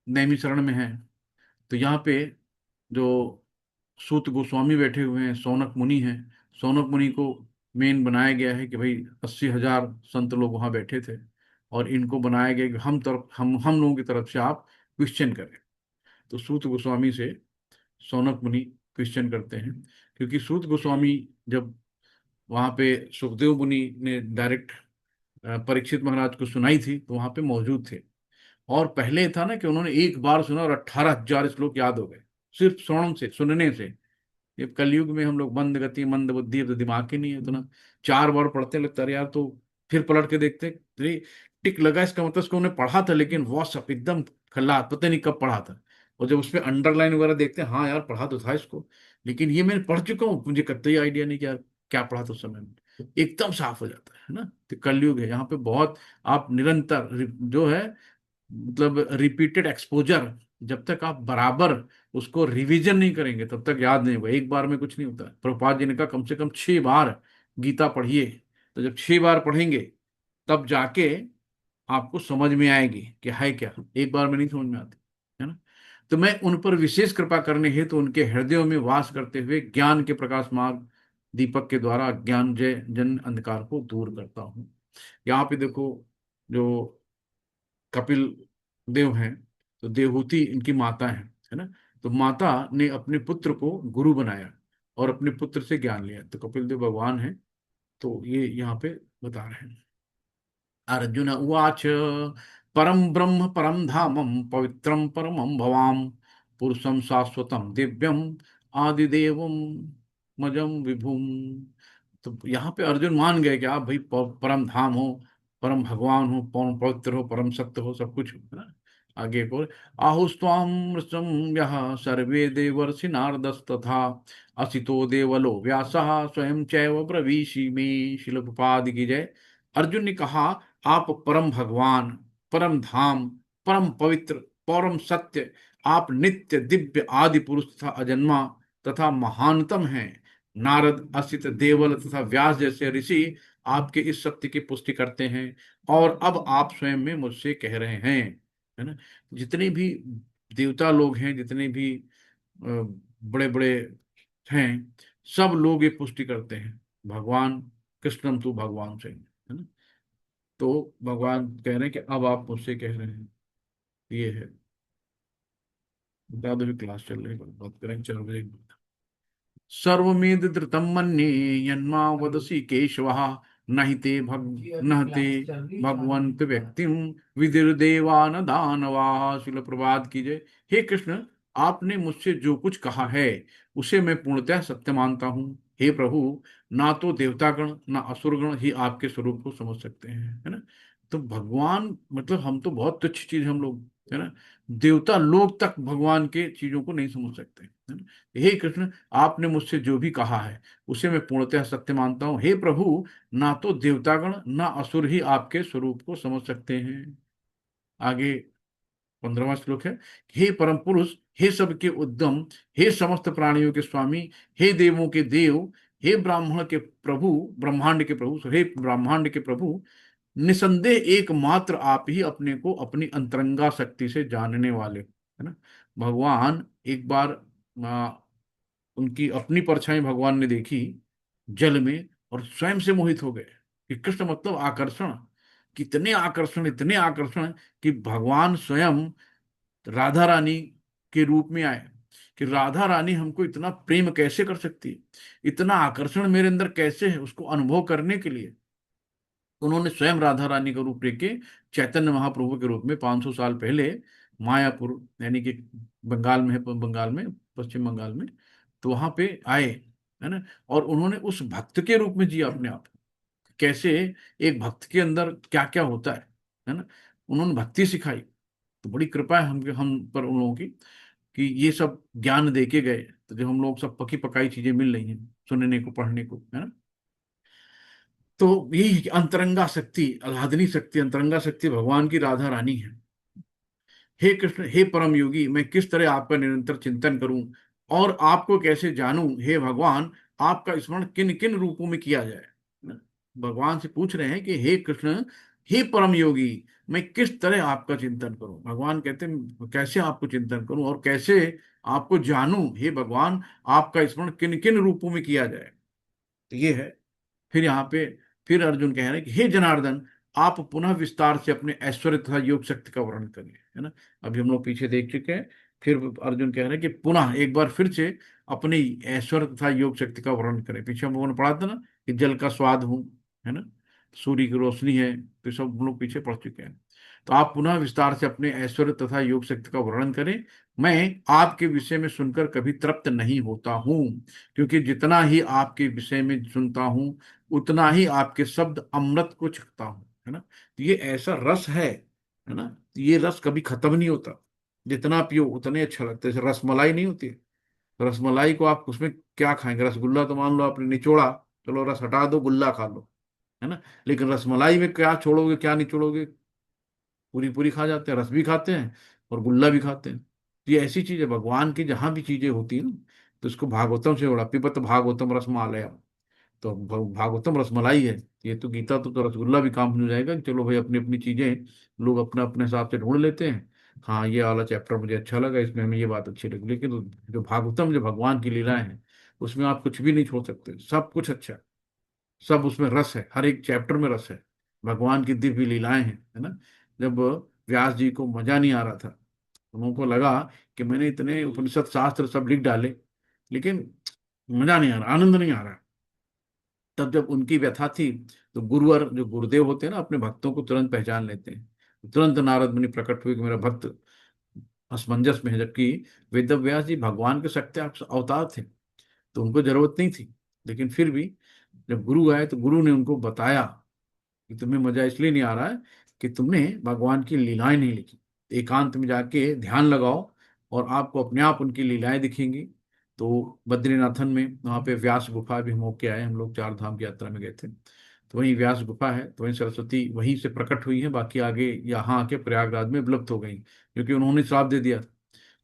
नैमी शरण में है। तो यहाँ पे जो सूत गोस्वामी बैठे हुए हैं, सौनक मुनि हैं, सौनक मुनि को मेन बनाया गया है कि भाई 80,000 संत लोग वहां बैठे थे, और इनको बनाया गया कि हम लोगों की तरफ से आप क्वेश्चन करें। तो सूत गोस्वामी से सौनक मुनि क्वेश्चन करते हैं, क्योंकि सूत गोस्वामी जब वहां पे सुखदेव मुनि ने डायरेक्ट परीक्षित महाराज को सुनाई थी तो वहां पे मौजूद थे। और पहले था ना कि उन्होंने एक बार सुना और 18,000 श्लोक याद हो गए, सिर्फ श्रवण से, सुनने से। ये कलयुग में हम लोग मंद गति मंद बुद्धि, अब तो दिमाग ही नहीं है इतना। 4 बार पढ़ते लगता है यार, तो फिर पलट के देखते, अरे टिक लगा, इसका मतलब इसको उन्होंने पढ़ा था, लेकिन वो सब एकदम खल्ला, पता नहीं कब पढ़ा था। और जब उसमें अंडरलाइन वगैरह देखते हैं, हाँ यार पढ़ा तो था इसको, लेकिन ये मैंने पढ़ चुका हूँ, मुझे कतई आइडिया नहीं कि यार क्या पढ़ा था उस समय में। एकदम साफ हो जाता है ना। तो कलयुग है यहाँ पे बहुत। आप निरंतर जो है, मतलब रिपीटेड एक्सपोजर, जब तक आप बराबर उसको रिवीजन नहीं करेंगे तब तक याद नहीं होगा। एक बार में कुछ नहीं होता। प्रभुपाद जी ने कहा कम से कम 6 बार गीता पढ़िए। तो जब 6 बार पढ़ेंगे तब जाके आपको समझ में आएगी कि है क्या, एक बार में नहीं समझ में आती, है ना। तो मैं उन पर विशेष कृपा करने हेतु तो उनके हृदयों में वास करते हुए ज्ञान के प्रकाश मार्ग दीपक के द्वारा ज्ञान जय जन अंधकार को दूर करता हूँ। यहाँ पे देखो, जो कपिल देव हैं, तो देवहूति इनकी माता है ना। तो माता ने अपने पुत्र को गुरु बनाया और अपने पुत्र से ज्ञान लिया। तो कपिल देव भगवान है। तो ये यहाँ पे बता रहे हैं। अर्जुन उवाच परम ब्रह्म परम धामम पवित्रम परमं भवाम पुरुषम शाश्वतम दिव्यम आदिदेवम मजम विभुम। तो यहाँ पे अर्जुन मान गए कि आप भाई परम धाम हो, परम भगवान हो, परम पवित्र हो, परम सत्य हो, सब कुछ हो, है ना। आगे को आहुस्वाम मृषम यः सर्वे देवर्षि नारदस्तथा असितो देवलो व्यासः स्वयं चैव ब्रवीषि मे। शिल प्रपाद की जय। अर्जुन ने कहा, आप परम भगवान, परम धाम, परम पवित्र, परम सत्य, आप नित्य दिव्य आदि पुरुष तथा अजन्मा तथा महानतम हैं। नारद, असित, देवल तथा व्यास जैसे ऋषि आपके इस सत्य की पुष्टि करते हैं, और अब आप स्वयं में मुझसे कह रहे हैं, है ना। जितने भी देवता लोग हैं, जितने भी बड़े बड़े हैं, सब लोग ये पुष्टि करते हैं, भगवान कृष्णम तू भगवान से, है ना। तो भगवान कह रहे हैं कि अब आप मुझसे कह रहे हैं। ये है। बता दो, भी क्लास चल रही है, बात करें 4 बजे। सर्वमेध धृतं मन्ये यन्मा वदसि केशवः नहि ते भगवन्त व्यक्तिम विदिर्देवान दानवाः। शिल प्रभात की जय। हे कृष्ण, आपने मुझसे जो कुछ कहा है उसे मैं पूर्णतः सत्य मानता हूँ। हे प्रभु, ना तो देवतागण ना असुरगण ही आपके स्वरूप को समझ सकते हैं, है ना। तो भगवान मतलब हम तो बहुत तुच्छ चीज हम लोग, है ना। देवता लोग तक भगवान के चीजों को नहीं समझ सकते, है ना। हे कृष्ण, आपने मुझसे जो भी कहा है उसे मैं पूर्णतः सत्य मानता हूँ। हे प्रभु, ना तो देवतागण ना असुर ही आपके स्वरूप को समझ सकते हैं। आगे 15वां श्लोक है। हे परम पुरुष, हे सबके उद्यम, हे समस्त प्राणियों के स्वामी, हे देवों के देव, हे ब्राह्मण के प्रभु, ब्रह्मांड के प्रभु, हे ब्रह्मांड के प्रभु, निसंदेह एकमात्र आप ही अपने को अपनी अंतरंगा शक्ति से जानने वाले, है ना। भगवान एक बार आ, उनकी अपनी परछाई भगवान ने देखी जल में और स्वयं से मोहित हो गए कि कृष्ण मतलब आकर्षण, कितने आकर्षण, इतने आकर्षण कि भगवान स्वयं राधा रानी के रूप में आए, कि राधा रानी हमको इतना प्रेम कैसे कर सकती है, इतना आकर्षण मेरे अंदर कैसे है, उसको अनुभव करने के लिए उन्होंने स्वयं राधा रानी का रूप लेके चैतन्य महाप्रभु के रूप में 500 साल पहले मायापुर, यानी कि बंगाल में है, बंगाल में, पश्चिम बंगाल में, तो वहां पे आए, है ना। और उन्होंने उस भक्त के रूप में जिया अपने आप, कैसे एक भक्त के अंदर क्या क्या होता है ना। उन्होंने भक्ति सिखाई। तो बड़ी कृपा है हम पर उन लोगों की कि ये सब ज्ञान दे के गए, तो जब हम लोग सब पकी पकाई चीजें मिल रही हैं सुनने को, पढ़ने को, है ना। तो ये अंतरंगा शक्ति, आह्लादनी शक्ति, अंतरंगा शक्ति भगवान की राधा रानी है। हे कृष्ण, हे परम योगी, मैं किस तरह आपका निरंतर चिंतन करूं और आपको कैसे जानूं। हे भगवान, आपका स्मरण किन किन रूपों में किया जाए। भगवान से पूछ रहे हैं कि हे कृष्ण, हे परम योगी, मैं किस तरह आपका चिंतन करूं। भगवान कहते हैं कैसे आपको चिंतन करूं और कैसे आपको जानूं। हे भगवान, आपका स्मरण किन किन रूपों में किया जाए। तो ये है। फिर यहाँ पे फिर अर्जुन कह रहे हैं कि हे जनार्दन, आप पुनः विस्तार से अपने ऐश्वर्य तथा योग शक्ति का वर्णन करिए, है ना। अभी हम लोग पीछे देख चुके हैं। फिर अर्जुन कह रहे हैं कि पुनः एक बार फिर से अपनी ऐश्वर्य तथा योग शक्ति का वर्णन करें। पीछे हम लोगों ने पढ़ा था ना कि जल का स्वाद हूं, है ना, सूर्य की रोशनी है, तो सब हम लोग पीछे पढ़ चुके हैं। तो आप पुनः विस्तार से अपने ऐश्वर्य तथा योग शक्ति का वर्णन करें। मैं आपके विषय में सुनकर कभी तृप्त नहीं होता हूं, क्योंकि जितना ही आपके विषय में सुनता हूं उतना ही आपके शब्द अमृत को चखता हूं, है ना। तो ये ऐसा रस है ना। तो ये रस कभी खत्म नहीं होता, जितना पियो उतने अच्छा लगता है। जैसे रसमलाई नहीं होती है, रसमलाई को आप उसमें क्या खाएंगे, रसगुल्ला तो मान लो आपने निचोड़ा, चलो रस हटा दो, गुल्ला खा लो, है ना। लेकिन रसमलाई में क्या छोड़ोगे, क्या निचोड़ोगे, पूरी पूरी खा जाते हैं, रस भी खाते हैं और गुल्ला भी खाते हैं। तो ये ऐसी चीज है, भगवान की जहां भी चीजें होती है ना, तो इसको भागवतम से जोड़ा, पिबत भागवतम रसमालय। तो भागवतम रसमलाई है। ये तो गीता तो रसगुल्ला भी काम हो जाएगा कि चलो भाई अपनी अपनी चीजें लोग अपने अपने हिसाब से ढूंढ लेते हैं। हाँ, ये वाला चैप्टर मुझे अच्छा लगा, इसमें हमें ये बात अच्छी लगी। लेकिन जो भागवतम, जो भगवान की लीलाएं हैं, उसमें आप कुछ भी नहीं छोड़ सकते, सब कुछ अच्छा है। सब उसमें रस है, हर एक चैप्टर में रस है। भगवान की दिव्य लीलाएं हैं, है ना। जब व्यास जी को मजा नहीं आ रहा था, उनको लगा कि मैंने इतने उपनिषद शास्त्र सब लिख डाले, लेकिन मजा नहीं आ रहा, आनंद नहीं आ रहा। तब जब उनकी व्यथा थी, तो गुरुवर जो गुरुदेव होते हैं ना, अपने भक्तों को तुरंत पहचान लेते हैं। तुरंत नारद मुनि प्रकट हुए कि मेरा भक्त असमंजस में है, जबकि वेद व्यास जी भगवान के शक्ति अवतार थे, तो उनको जरूरत नहीं थी। लेकिन फिर भी जब गुरु आए तो गुरु ने उनको बताया कि तुम्हें मजा इसलिए नहीं आ रहा है कि तुमने भगवान की लीलाएं नहीं लिखी। एकांत में जाके ध्यान लगाओ और आपको अपने आप उनकी लीलाएं दिखेंगी। तो बद्रीनाथन में वहाँ पे व्यास गुफा भी हम होके आए, हम लोग 4 धाम की यात्रा में गए थे, तो वहीं व्यास गुफा है, तो वहीं सरस्वती वहीं से प्रकट हुई है। बाकी आगे यहाँ आके प्रयागराज में विलुप्त हो गई, क्योंकि उन्होंने श्राप दे दिया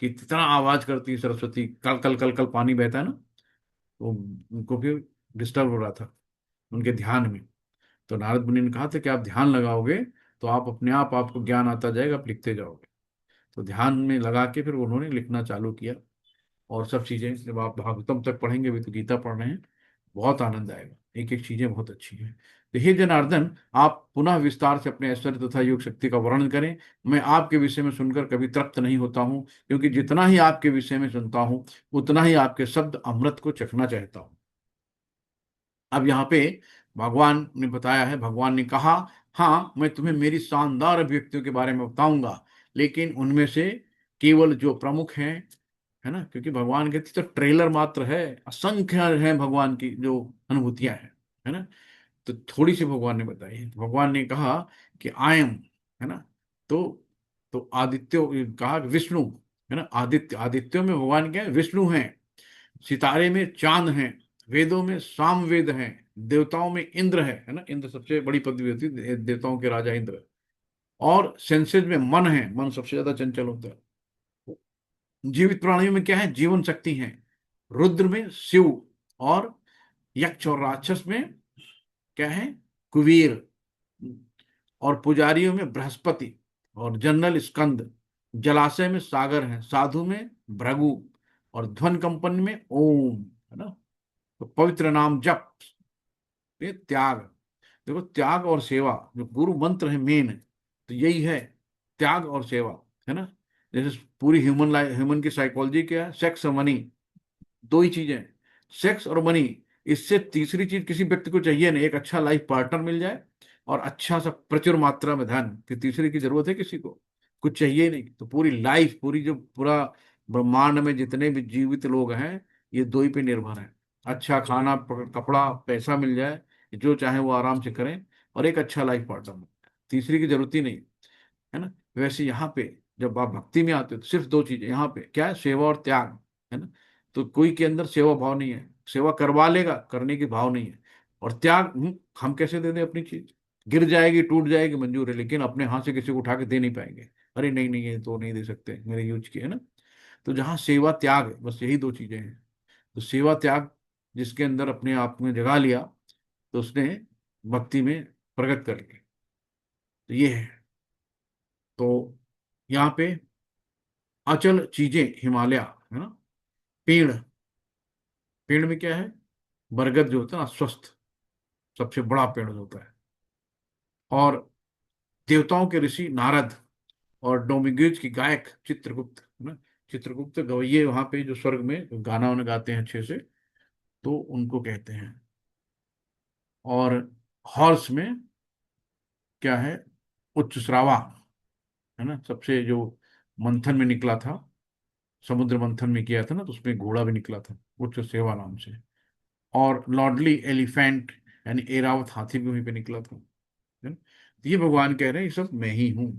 कि इतना आवाज करती है सरस्वती, कल कल कल कल पानी बहता है ना, तो उनको भी डिस्टर्ब हो रहा था उनके ध्यान में। तो नारद मुनि ने कहा था कि आप ध्यान लगाओगे तो आप अपने आप, आपको ज्ञान आता जाएगा, आप लिखते जाओगे। तो ध्यान में लगा के फिर उन्होंने लिखना चालू किया। और सब चीजें जब आप भागवतम तक पढ़ेंगे, अभी तो गीता पढ़ रहे हैं, बहुत आनंद आएगा, एक एक चीजें बहुत अच्छी हैं। तो हे जनार्दन, आप पुनः विस्तार से अपने ऐश्वर्य तथा योग शक्ति का वर्णन करें। मैं आपके विषय में सुनकर कभी तृप्त नहीं होता हूँ, क्योंकि जितना ही आपके विषय में सुनता हूँ उतना ही आपके शब्द अमृत को चखना चाहता हूँ। अब यहाँ पे भगवान ने बताया है, भगवान ने कहा, हाँ मैं तुम्हें मेरी शानदार अभिव्यक्तियों के बारे में बताऊंगा, लेकिन उनमें से केवल जो प्रमुख हैं, है ना, क्योंकि भगवान के तो ट्रेलर मात्र है, असंख्य है भगवान की जो अनुभूतियां हैं, है ना। तो थोड़ी सी भगवान ने बताई है। तो भगवान ने कहा कि आई एम, है ना। तो तो आदित्य कहा कि विष्णु है ना, आदित्य, आदित्यों में भगवान क्या है, विष्णु हैं। सितारे में चांद हैं। वेदों में साम वेद हैं। देवताओं में इंद्र है ना, इंद्र सबसे बड़ी पदवी होती है, देवताओं के राजा इंद्र। और सेंसेस में मन है, मन सबसे ज्यादा चंचल होता है। जीवित प्राणियों में क्या है, जीवन शक्ति है। रुद्र में शिव, और यक्ष और राक्षस में क्या है, कुबेर। और पुजारियों में बृहस्पति, और जनरल स्कंद। जलाशय में सागर है, साधु में भृगु, और ध्वन कंपन में ओम, है ना। तो पवित्र नाम जप, ये त्याग। देखो, त्याग और सेवा जो गुरु मंत्र है मेन, तो यही है, त्याग और सेवा, है ना। जैसे पूरी ह्यूमन लाइफ, ह्यूमन की साइकोलॉजी क्या है, सेक्स और मनी, दो ही चीजें हैं, सेक्स और मनी। इससे तीसरी चीज किसी व्यक्ति को चाहिए नहीं, एक अच्छा लाइफ पार्टनर मिल जाए और अच्छा सा प्रचुर मात्रा में धन, कि तीसरी की जरूरत है किसी को, कुछ चाहिए ही नहीं। तो पूरी लाइफ, पूरी जो पूरा ब्रह्मांड में जितने भी जीवित लोग हैं, ये दो ही पे निर्भर है। अच्छा खाना, कपड़ा, पैसा मिल जाए, जो चाहे वो आराम से करें, और एक अच्छा लाइफ पार्टनर, तीसरी की जरूरत ही नहीं, है ना। वैसे यहाँ पे जब आप भक्ति में आते हो तो सिर्फ दो चीजें यहाँ पे क्या है, सेवा और त्याग, है ना। तो कोई के अंदर सेवा भाव नहीं है, सेवा करवा लेगा, करने की भाव नहीं है। और त्याग, हम कैसे दे दें अपनी चीज, गिर जाएगी, टूट जाएगी, मंजूर है, लेकिन अपने हाथ से किसी को उठा के दे नहीं पाएंगे। अरे नहीं नहीं, ये तो नहीं दे सकते, मेरे यूज की, है ना। तो जहाँ सेवा त्याग है, बस यही दो चीजें हैं। तो सेवा त्याग जिसके अंदर अपने आप में जगा लिया, तो उसने भक्ति में प्रगत कर लिया। तो ये है। तो यहाँ पे अचल चीजें, हिमालय, है ना। पेड़, पेड़ में क्या है, बरगद जो होता है ना, स्वस्थ, सबसे बड़ा पेड़ होता है। और देवताओं के ऋषि नारद, और डोमिंगेज की गायक चित्रगुप्त, है ना। चित्रगुप्त गवैये वहां पे जो स्वर्ग में गाना वाना गाते हैं अच्छे से, तो उनको कहते हैं। और हॉर्स में क्या है, उच्च श्रावा, है ना, सबसे जो मंथन में निकला था, समुद्र मंथन में किया था ना, तो उसमें घोड़ा भी निकला था, उच्च सेवा नाम से। और लॉर्डली एलिफेंट, यानी एरावत हाथी भी वहीं पे निकला था, है ना? तो ये भगवान कह रहे हैं, ये सब मैं ही हूं।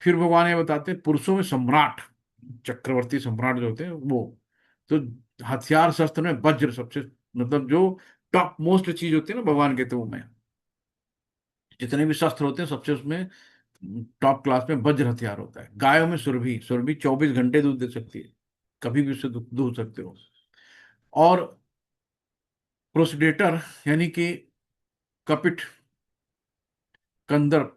फिर भगवान ये बताते हैं, पुरुषों में सम्राट, चक्रवर्ती सम्राट जो होते हैं वो, तो हथियार शस्त्र में वज्र सबसे, मतलब जो टॉप मोस्ट चीज होती है ना भगवान कहते हैं, वो में जितने भी शस्त्र होते हैं सबसे उसमें टॉप क्लास में वज्र हथियार होता है। गायों में सुरभि, सुरभि 24 घंटे दूध दे सकती है, कभी भी उससे दूध सकते हो। और प्रोसीडेटर, यानी कि कपिट, कंदर्प,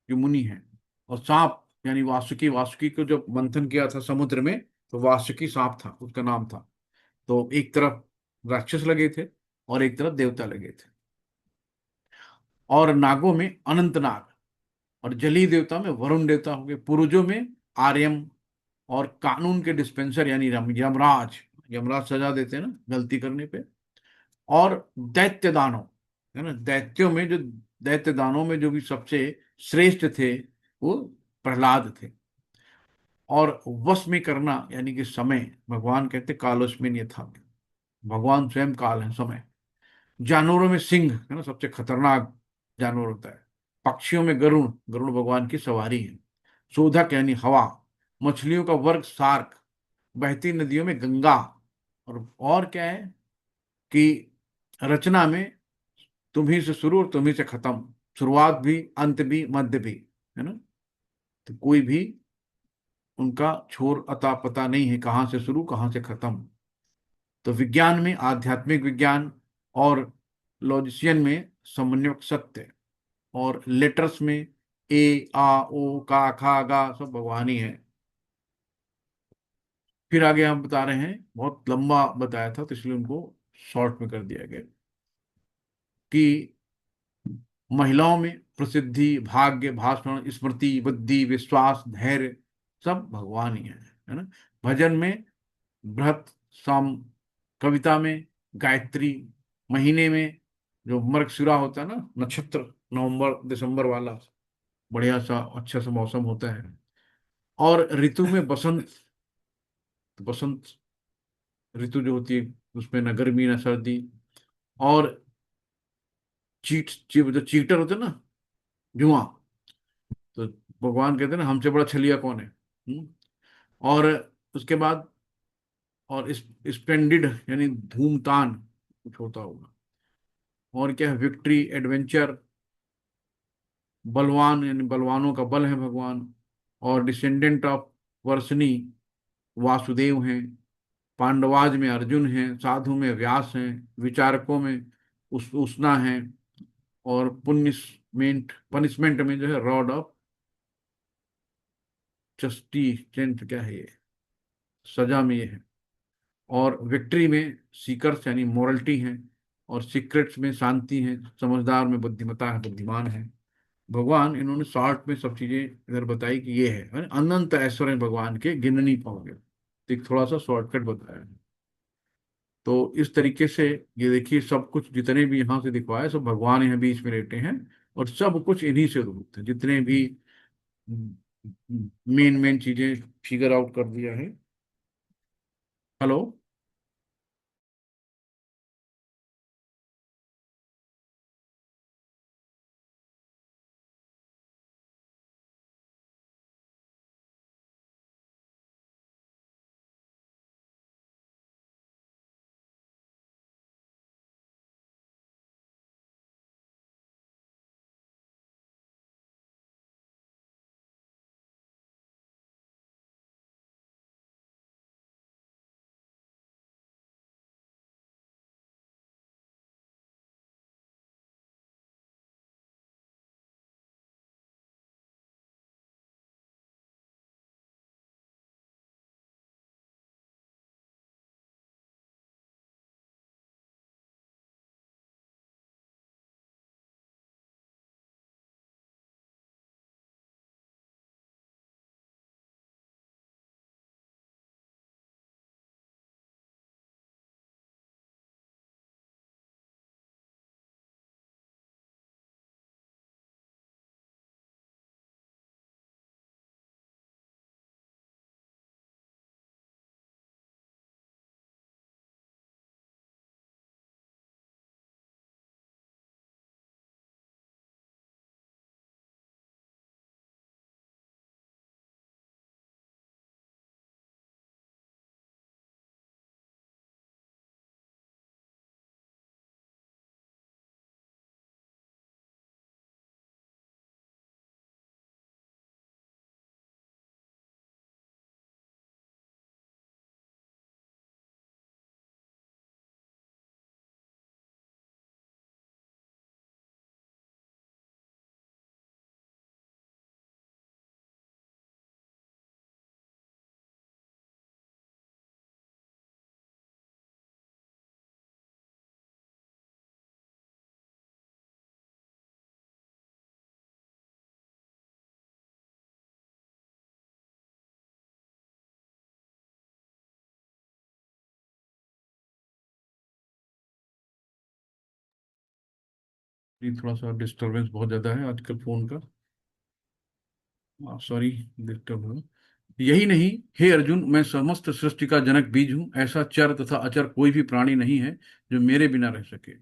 जो मुनि है। और सांप, यानी वासुकी, वासुकी को जब मंथन किया था समुद्र में, तो वासुकी सांप था, उसका नाम था। तो एक तरफ राक्षस लगे थे, और एक तरफ देवता लगे थे। और नागों में अनंत नाग, और जलीय देवता में वरुण देवता हो गए। पूर्वजों में आर्यम, और कानून के डिस्पेंसर यानी यमराज, यमराज सजा देते हैं ना गलती करने पे। और दैत्य दानव, है ना, दैत्यों में जो, दैत्य दानों में जो भी सबसे श्रेष्ठ थे, वो प्रहलाद थे। और वश में करना, यानी कि समय, भगवान कहते कालोस्मिन यथा, भगवान स्वयं काल है, समय। जानवरों में सिंह, है ना, सबसे खतरनाक जानवर होता है। पक्षियों में गरुण, गरुण भगवान की सवारी है। शोधक यानी हवा। मछलियों का वर्ग शार्क। बहती नदियों में गंगा। और क्या है कि रचना में तुम्ही से शुरू और तुम्ही से खत्म, शुरुआत भी, अंत भी, मध्य भी, है ना। तो कोई भी उनका छोर अता पता नहीं है, कहाँ से शुरू कहाँ से खत्म। तो विज्ञान में आध्यात्मिक विज्ञान, और लॉजिशियन में समन्वयक सत्य, और लेटर्स में ए आ ओ का खा गा सब भगवान ही है। फिर आगे हम बता रहे हैं, बहुत लंबा बताया था तो इसलिए उनको शॉर्ट में कर दिया गया, कि महिलाओं में प्रसिद्धि, भाग्य, भाषण, स्मृति, बुद्धि, विश्वास, धैर्य, सब भगवान ही है ना। भजन में बृहत साम, कविता में गायत्री, महीने में जो मृगशिरा होता है ना नक्षत्र, नवंबर दिसंबर वाला, बढ़िया सा अच्छा सा मौसम होता है। और ऋतु में बसंत, तो बसंत ऋतु जो होती है, उसमें न गर्मी न सर्दी। और जो चीटर होते हैं ना, जुआ, तो भगवान कहते हैं ना, हमसे बड़ा छलिया कौन है। और उसके बाद, और स्प्लेंडिड यानी धूमतान कुछ होता होगा। और क्या है, विक्ट्री, एडवेंचर, बलवान यानी बलवानों का बल है भगवान। और डिसेंडेंट ऑफ वर्षनी वासुदेव हैं। पांडवाज में अर्जुन हैं, साधु में व्यास हैं, विचारकों में उष्णा है। और पुनिशमेंट पनिशमेंट में जो है रॉड ऑफ जस्टिस, क्या है ये, सजा में ये है। और विक्ट्री में सीकर्स यानी मोरल्टी है। और सीक्रेट्स में शांति है, समझदार में बुद्धिमता है, बुद्धिमान है। भगवान इन्होंने शॉर्ट में सब चीजें इधर बताई कि ये है, यानी अनंत ऐश्वर्य भगवान के, गिन नहीं पाओगे। तो एक थोड़ा सा शॉर्टकट बताया है। तो इस तरीके से ये देखिए, सब कुछ जितने भी यहाँ से दिखवाए सब भगवान यहाँ बीच में रहते हैं। और सब कुछ इन्हीं से रूप है, जितने भी मेन मेन चीजें फिगर आउट कर दिया है। हेलो। ये थोड़ा सा डिस्टरबेंस बहुत ज्यादा है आजकल फोन का। सॉरी, डिस्टर्ब हुआ। यही नहीं, हे अर्जुन, मैं समस्त सृष्टि का जनक बीज हूं। ऐसा चर तथा अचर कोई भी प्राणी नहीं है जो मेरे बिना रह सके।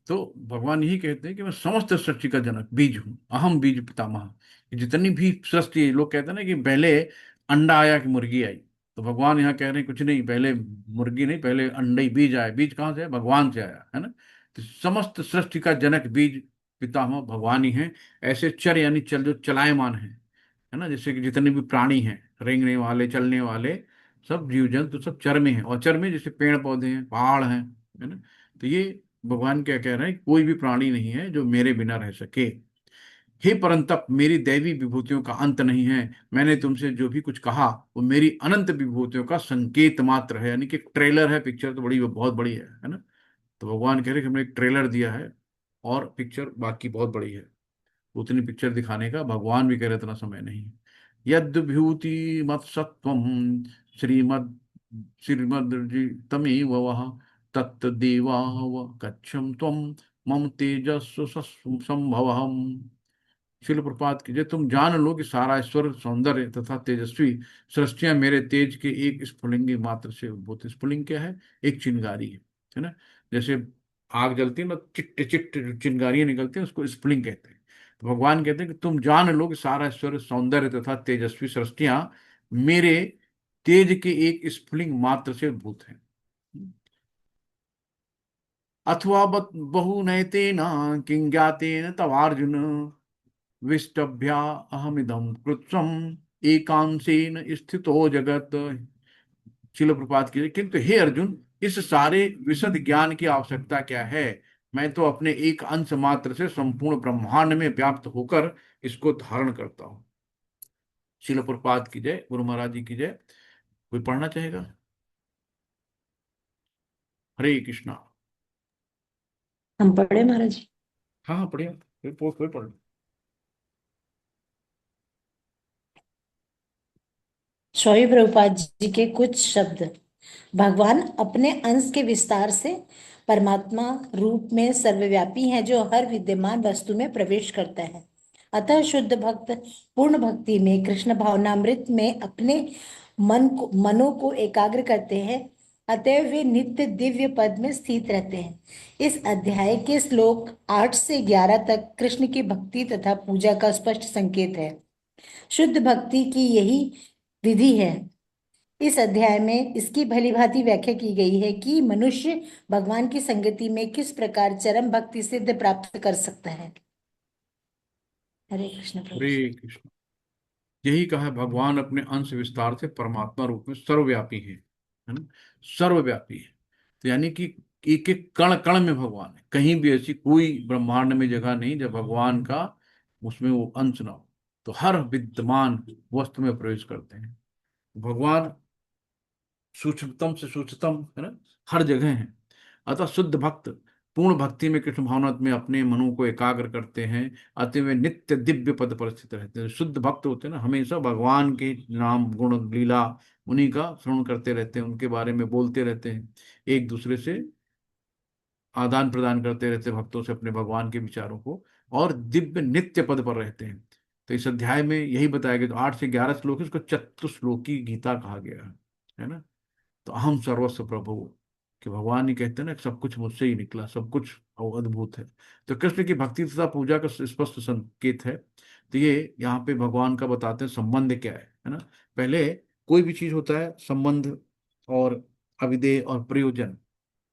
तो भगवान यही कहते हैं कि मैं समस्त सृष्टि का जनक बीज हूं, अहम बीज पितामह। कि जितनी भी सृष्टि, लोग कहते हैं ना कि पहले अंडा आया कि मुर्गी आई। तो भगवान यहाँ कह रहे हैं कुछ नहीं, पहले मुर्गी नहीं, पहले अंडा ही बीज आया। बीज कहाँ से है? भगवान से आया है ना। तो समस्त सृष्टि का जनक बीज पितामह भगवान ही है। ऐसे चर यानी चल, जो चलायमान है ना, जैसे कि जितने भी प्राणी हैं, रेंगने वाले, चलने वाले, सब जीव जंतु सब चर में हैं। और चर में जैसे पेड़ पौधे हैं, पहाड़ हैं, है ना। तो ये भगवान क्या कह रहे हैं, कोई भी प्राणी नहीं है जो मेरे बिना रह सके। हे परंतप, मेरी दैवी विभूतियों का अंत नहीं है। मैंने तुमसे जो भी कुछ कहा वो मेरी अनंत विभूतियों का संकेत मात्र है, यानी कि ट्रेलर है। पिक्चर तो बड़ी, बहुत बड़ी है ना। तो भगवान कह रहे हैं कि हमने एक ट्रेलर दिया है, और पिक्चर बाकी बहुत बड़ी है। उतनी पिक्चर दिखाने का भगवान भी कह रहे इतना समय नहीं। यद्भूति मत्सत्वम श्रीमद श्रीमद तमेव वह तत्देवा कच्छम त्वम मम तेजस्व संभवम। शिल प्रपात कीजिए, तुम जान लो कि सारा ईश्वर सौंदर्य तथा तेजस्वी सृष्टियां मेरे तेज के एक स्फुलिंगी मात्र से उद्भूत। स्फुलिंग क्या है? एक चिंगारी है ना। जैसे आग जलती है ना, चिट्टे चिट्टे जो चिंगारियां निकलती हैं उसको स्फुलिंग कहते हैं। तो भगवान कहते हैं कि तुम जान लो कि सारा ऐश्वर्य सौंदर्य तथा तेजस्वी सृष्टियां मेरे तेज के एक स्फुलिंग मात्र से उद्भूत हैं। अथवा बहु नैतेन किं ज्ञातेन तवार्जुन विष्टभ्या अहमिदं कृत्स्नम् एकांशेन स्थितो जगत। शिल प्रपात की, किंतु हे अर्जुन, इस सारे विशद ज्ञान की आवश्यकता क्या है? मैं तो अपने एक अंश मात्र से संपूर्ण ब्रह्मांड में व्याप्त होकर इसको धारण करता हूँ। शिल प्रपात की जय, गुरु महाराज जी की जय। कोई पढ़ना चाहेगा? हरे कृष्णा। हम पढ़े महाराज जी। हाँ हाँ, पढ़िए, कोई पढ़। स्वामी प्रभुपाद जी के कुछ शब्द। भगवान अपने अंश के विस्तार से परमात्मा रूप में सर्वव्यापी हैं, जो हर विद्यमान वस्तु में प्रवेश करता है। अतः शुद्ध भक्त पूर्ण भक्ति में कृष्ण भावनामृत में अपने मनो को एकाग्र करते हैं। अतः वे नित्य दिव्य पद में स्थित रहते हैं। इस अध्याय के श्लोक 8 से 11 तक कृष्ण की भक्ति तथा पूजा का स्पष्ट संकेत है। शुद्ध भक्ति की यही विधि है। इस अध्याय में इसकी भलीभांति व्याख्या की गई है कि मनुष्य भगवान की संगति में किस प्रकार चरम भक्ति सिद्ध प्राप्त कर सकता है। हरे कृष्ण प्रभु हरे जी। कृष्ण। यही कहा है, भगवान अपने अंश विस्तार से परमात्मा रूप में सर्वव्यापी है ना? सर्वव्यापी है। तो यानी कि एक एक कण कण में भगवान है। कहीं भी ऐसी कोई ब्रह्मांड में जगह नहीं जब भगवान का उसमें वो अंश ना हो। तो हर विद्यमान वस्तु में प्रवेश करते हैं भगवान। सूक्ष्मतम से सूक्ष्मतम है ना, हर जगह है। अतः शुद्ध भक्त पूर्ण भक्ति में कृष्ण भावना में अपने मनो को एकाग्र करते हैं। अतः वे नित्य दिव्य पद पर स्थित रहते हैं। शुद्ध भक्त होते हैं ना, हमेशा भगवान के नाम गुण लीला उन्हीं का श्रवण करते रहते हैं, उनके बारे में बोलते रहते हैं, एक दूसरे से आदान प्रदान करते रहते हैं भक्तों से अपने भगवान के विचारों को, और दिव्य नित्य पद पर रहते हैं। तो इस अध्याय में यही बताया गया। तो 8 से 11 श्लोक है, इसको चतुश्लोकी गीता कहा गया है ना? तो अहम सर्वस्व प्रभु, कि भगवान ही कहते हैं ना, सब कुछ मुझसे ही निकला, सब कुछ अद्भुत है। तो कृष्ण की भक्ति तथा पूजा का स्पष्ट संकेत है। तो ये यहाँ पे भगवान का बताते हैं संबंध क्या है ना? पहले कोई भी चीज होता है संबंध और अविधेय और प्रयोजन।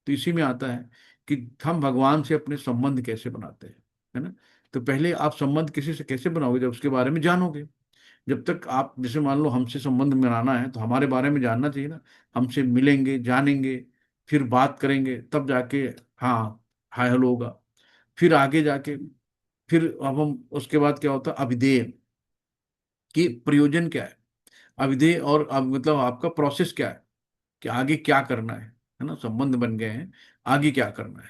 तो इसी में आता है कि हम भगवान से अपने संबंध कैसे बनाते हैं, है ना? तो पहले आप संबंध किसी से कैसे बनाओगे? जब उसके बारे में जानोगे। जब तक आप, जैसे मान लो हमसे संबंध बनाना है तो हमारे बारे में जानना चाहिए ना। हमसे मिलेंगे, जानेंगे, फिर बात करेंगे, तब जाके हाँ हाय हेलो होगा। फिर आगे जाके, फिर अब हम उसके बाद क्या होता है, अभिधेय कि प्रयोजन क्या है। अभिधेय और अब मतलब आपका प्रोसेस क्या है कि आगे क्या करना है ना? संबंध बन गए हैं, आगे क्या करना है।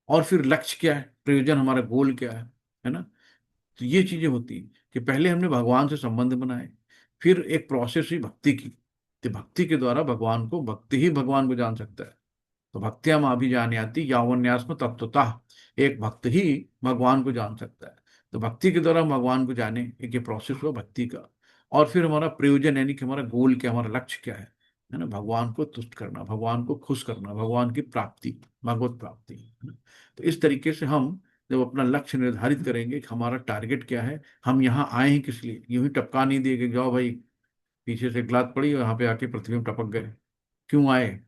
और फिर लक्ष्य क्या है, प्रयोजन, हमारा गोल क्या है ना? तो ये चीजें होती हैं कि पहले हमने भगवान से संबंध बनाए, फिर एक प्रोसेस हुई भक्ति की। तो भक्ति के द्वारा भगवान को, भक्ति ही भगवान को जान सकता है। तो भक्त्या माभिजान्याति यावन्यास्म तत्वतः, एक भक्त ही भगवान को जान सकता है। तो भक्ति के द्वारा हम भगवान को जाने, एक ये प्रोसेस हुआ भक्ति का। और फिर हमारा प्रयोजन, यानी कि हमारा गोल क्या, हमारा लक्ष्य क्या है ना? भगवान को तुष्ट करना, भगवान को खुश करना, भगवान की प्राप्ति, भगवत प्राप्ति, है ना? तो इस तरीके से हम जब अपना लक्ष्य निर्धारित करेंगे कि हमारा टारगेट क्या है, हम यहाँ आए हैं किस लिए, यूं ही टपका नहीं दिए कि जाओ भाई पीछे से ग्लास पड़ी और यहाँ पे आके पृथ्वी में टपक गए। क्यों आए, है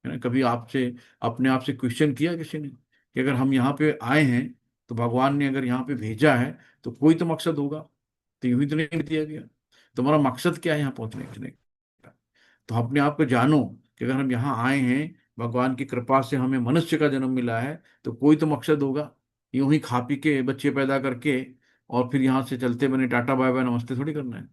ना? कभी आपसे, अपने आप से क्वेश्चन किया किसी ने कि अगर हम यहाँ पे आए हैं तो भगवान ने अगर यहाँ पे भेजा है तो कोई तो मकसद होगा। तो यूं ही तो नहीं दिया गया। तुम्हारा मकसद क्या है यहाँ पहुंचने का? तो अपने आप को जानो कि अगर हम यहाँ आए हैं, भगवान की कृपा से हमें मनुष्य का जन्म मिला है, तो कोई तो मकसद होगा। यूं ही खा पी के बच्चे पैदा करके और फिर यहाँ से चलते बने टाटा बाय बाय नमस्ते थोड़ी करना है।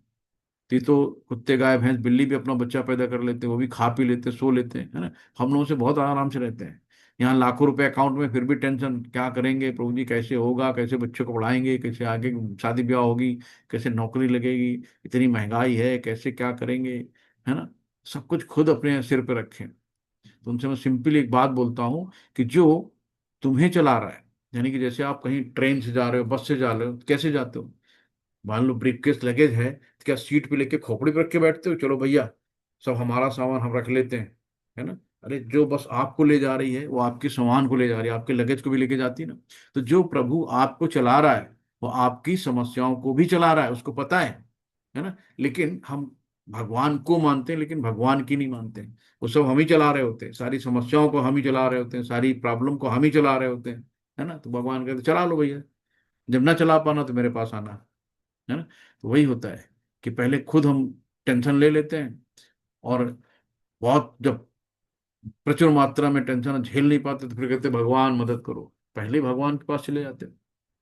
तो ये तो कुत्ते गाय भैंस बिल्ली भी अपना बच्चा पैदा कर लेते हैं, वो भी खा पी लेते हैं, सो लेते हैं, है ना? हम लोगों से बहुत आराम से रहते हैं। यहाँ लाखों रुपए अकाउंट में, फिर भी टेंशन, क्या करेंगे प्रभु जी, कैसे होगा, कैसे बच्चों को पढ़ाएंगे, कैसे आगे शादी ब्याह होगी, कैसे नौकरी लगेगी, इतनी महंगाई है, कैसे क्या करेंगे, है ना? सब कुछ खुद अपने सिर पे रखें। तो उनसे मैं सिंपली एक बात बोलता हूँ कि जो तुम्हें चला रहा है, यानी कि जैसे आप कहीं ट्रेन से जा रहे हो, बस से जा रहे हो, तो कैसे जाते हो? मान लो ब्रीफकेस लगेज है, तो क्या सीट पे लेके खोपड़ी पे रख के बैठते हो, चलो भैया सब हमारा सामान हम रख लेते हैं, है ना? अरे जो बस आपको ले जा रही है वो आपके सामान को ले जा रही है, आपके लगेज को भी लेके जाती है ना। तो जो प्रभु आपको चला रहा है, वो आपकी समस्याओं को भी चला रहा है, उसको पता है ना। लेकिन हम भगवान को मानते हैं लेकिन भगवान की नहीं मानते हैं। वो सब हम ही चला रहे होते हैं, सारी समस्याओं को हम ही चला रहे होते हैं, सारी प्रॉब्लम को हम ही चला रहे होते हैं, है ना। तो भगवान कहते चला लो भैया, जब ना चला पाना तो मेरे पास आना, है ना। तो वही होता है कि पहले खुद हम टेंशन ले लेते हैं, और बहुत जब प्रचुर मात्रा में टेंशन झेल नहीं पाते तो फिर कहते भगवान मदद करो, पहले ही भगवान के पास चले जाते हैं,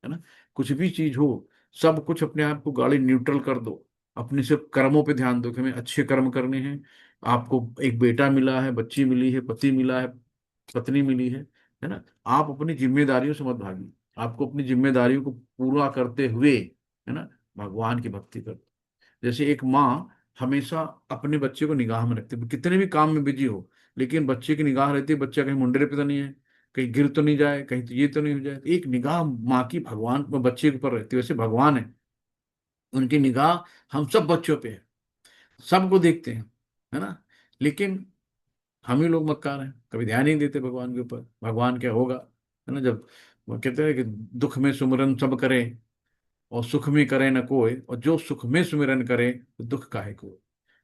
है ना। कुछ भी चीज हो, सब कुछ अपने आप को गाड़ी न्यूट्रल कर दो, अपने सिर्फ कर्मों पे ध्यान दो कि हमें अच्छे कर्म करने हैं। आपको एक बेटा मिला है, बच्ची मिली है, पति मिला है, पत्नी मिली है ना। आप अपनी जिम्मेदारियों से मत भागिए, आपको अपनी जिम्मेदारियों को पूरा करते हुए, है ना, भगवान की भक्ति करो। जैसे एक माँ हमेशा अपने बच्चे को निगाह में रखती है, कितने भी काम में बिजी हो, लेकिन बच्चे की निगाह रहती है, बच्चा कहीं मुंडरे पे तो नहीं है, कहीं गिर तो नहीं जाए, कहीं तो ये तो नहीं हो जाए। एक निगाह माँ की भगवान बच्चे के ऊपर रहती है, वैसे भगवान है, उनकी निगाह हम सब बच्चों पे है, सबको देखते हैं, है ना। लेकिन हम ही लोग मक्कार हैं, कभी ध्यान ही नहीं देते भगवान के ऊपर, भगवान क्या होगा, है ना। जब वो कहते हैं कि दुख में सुमिरन सब करें और सुख में करे न कोई, और जो सुख में सुमिरन करे तो दुख काहे को।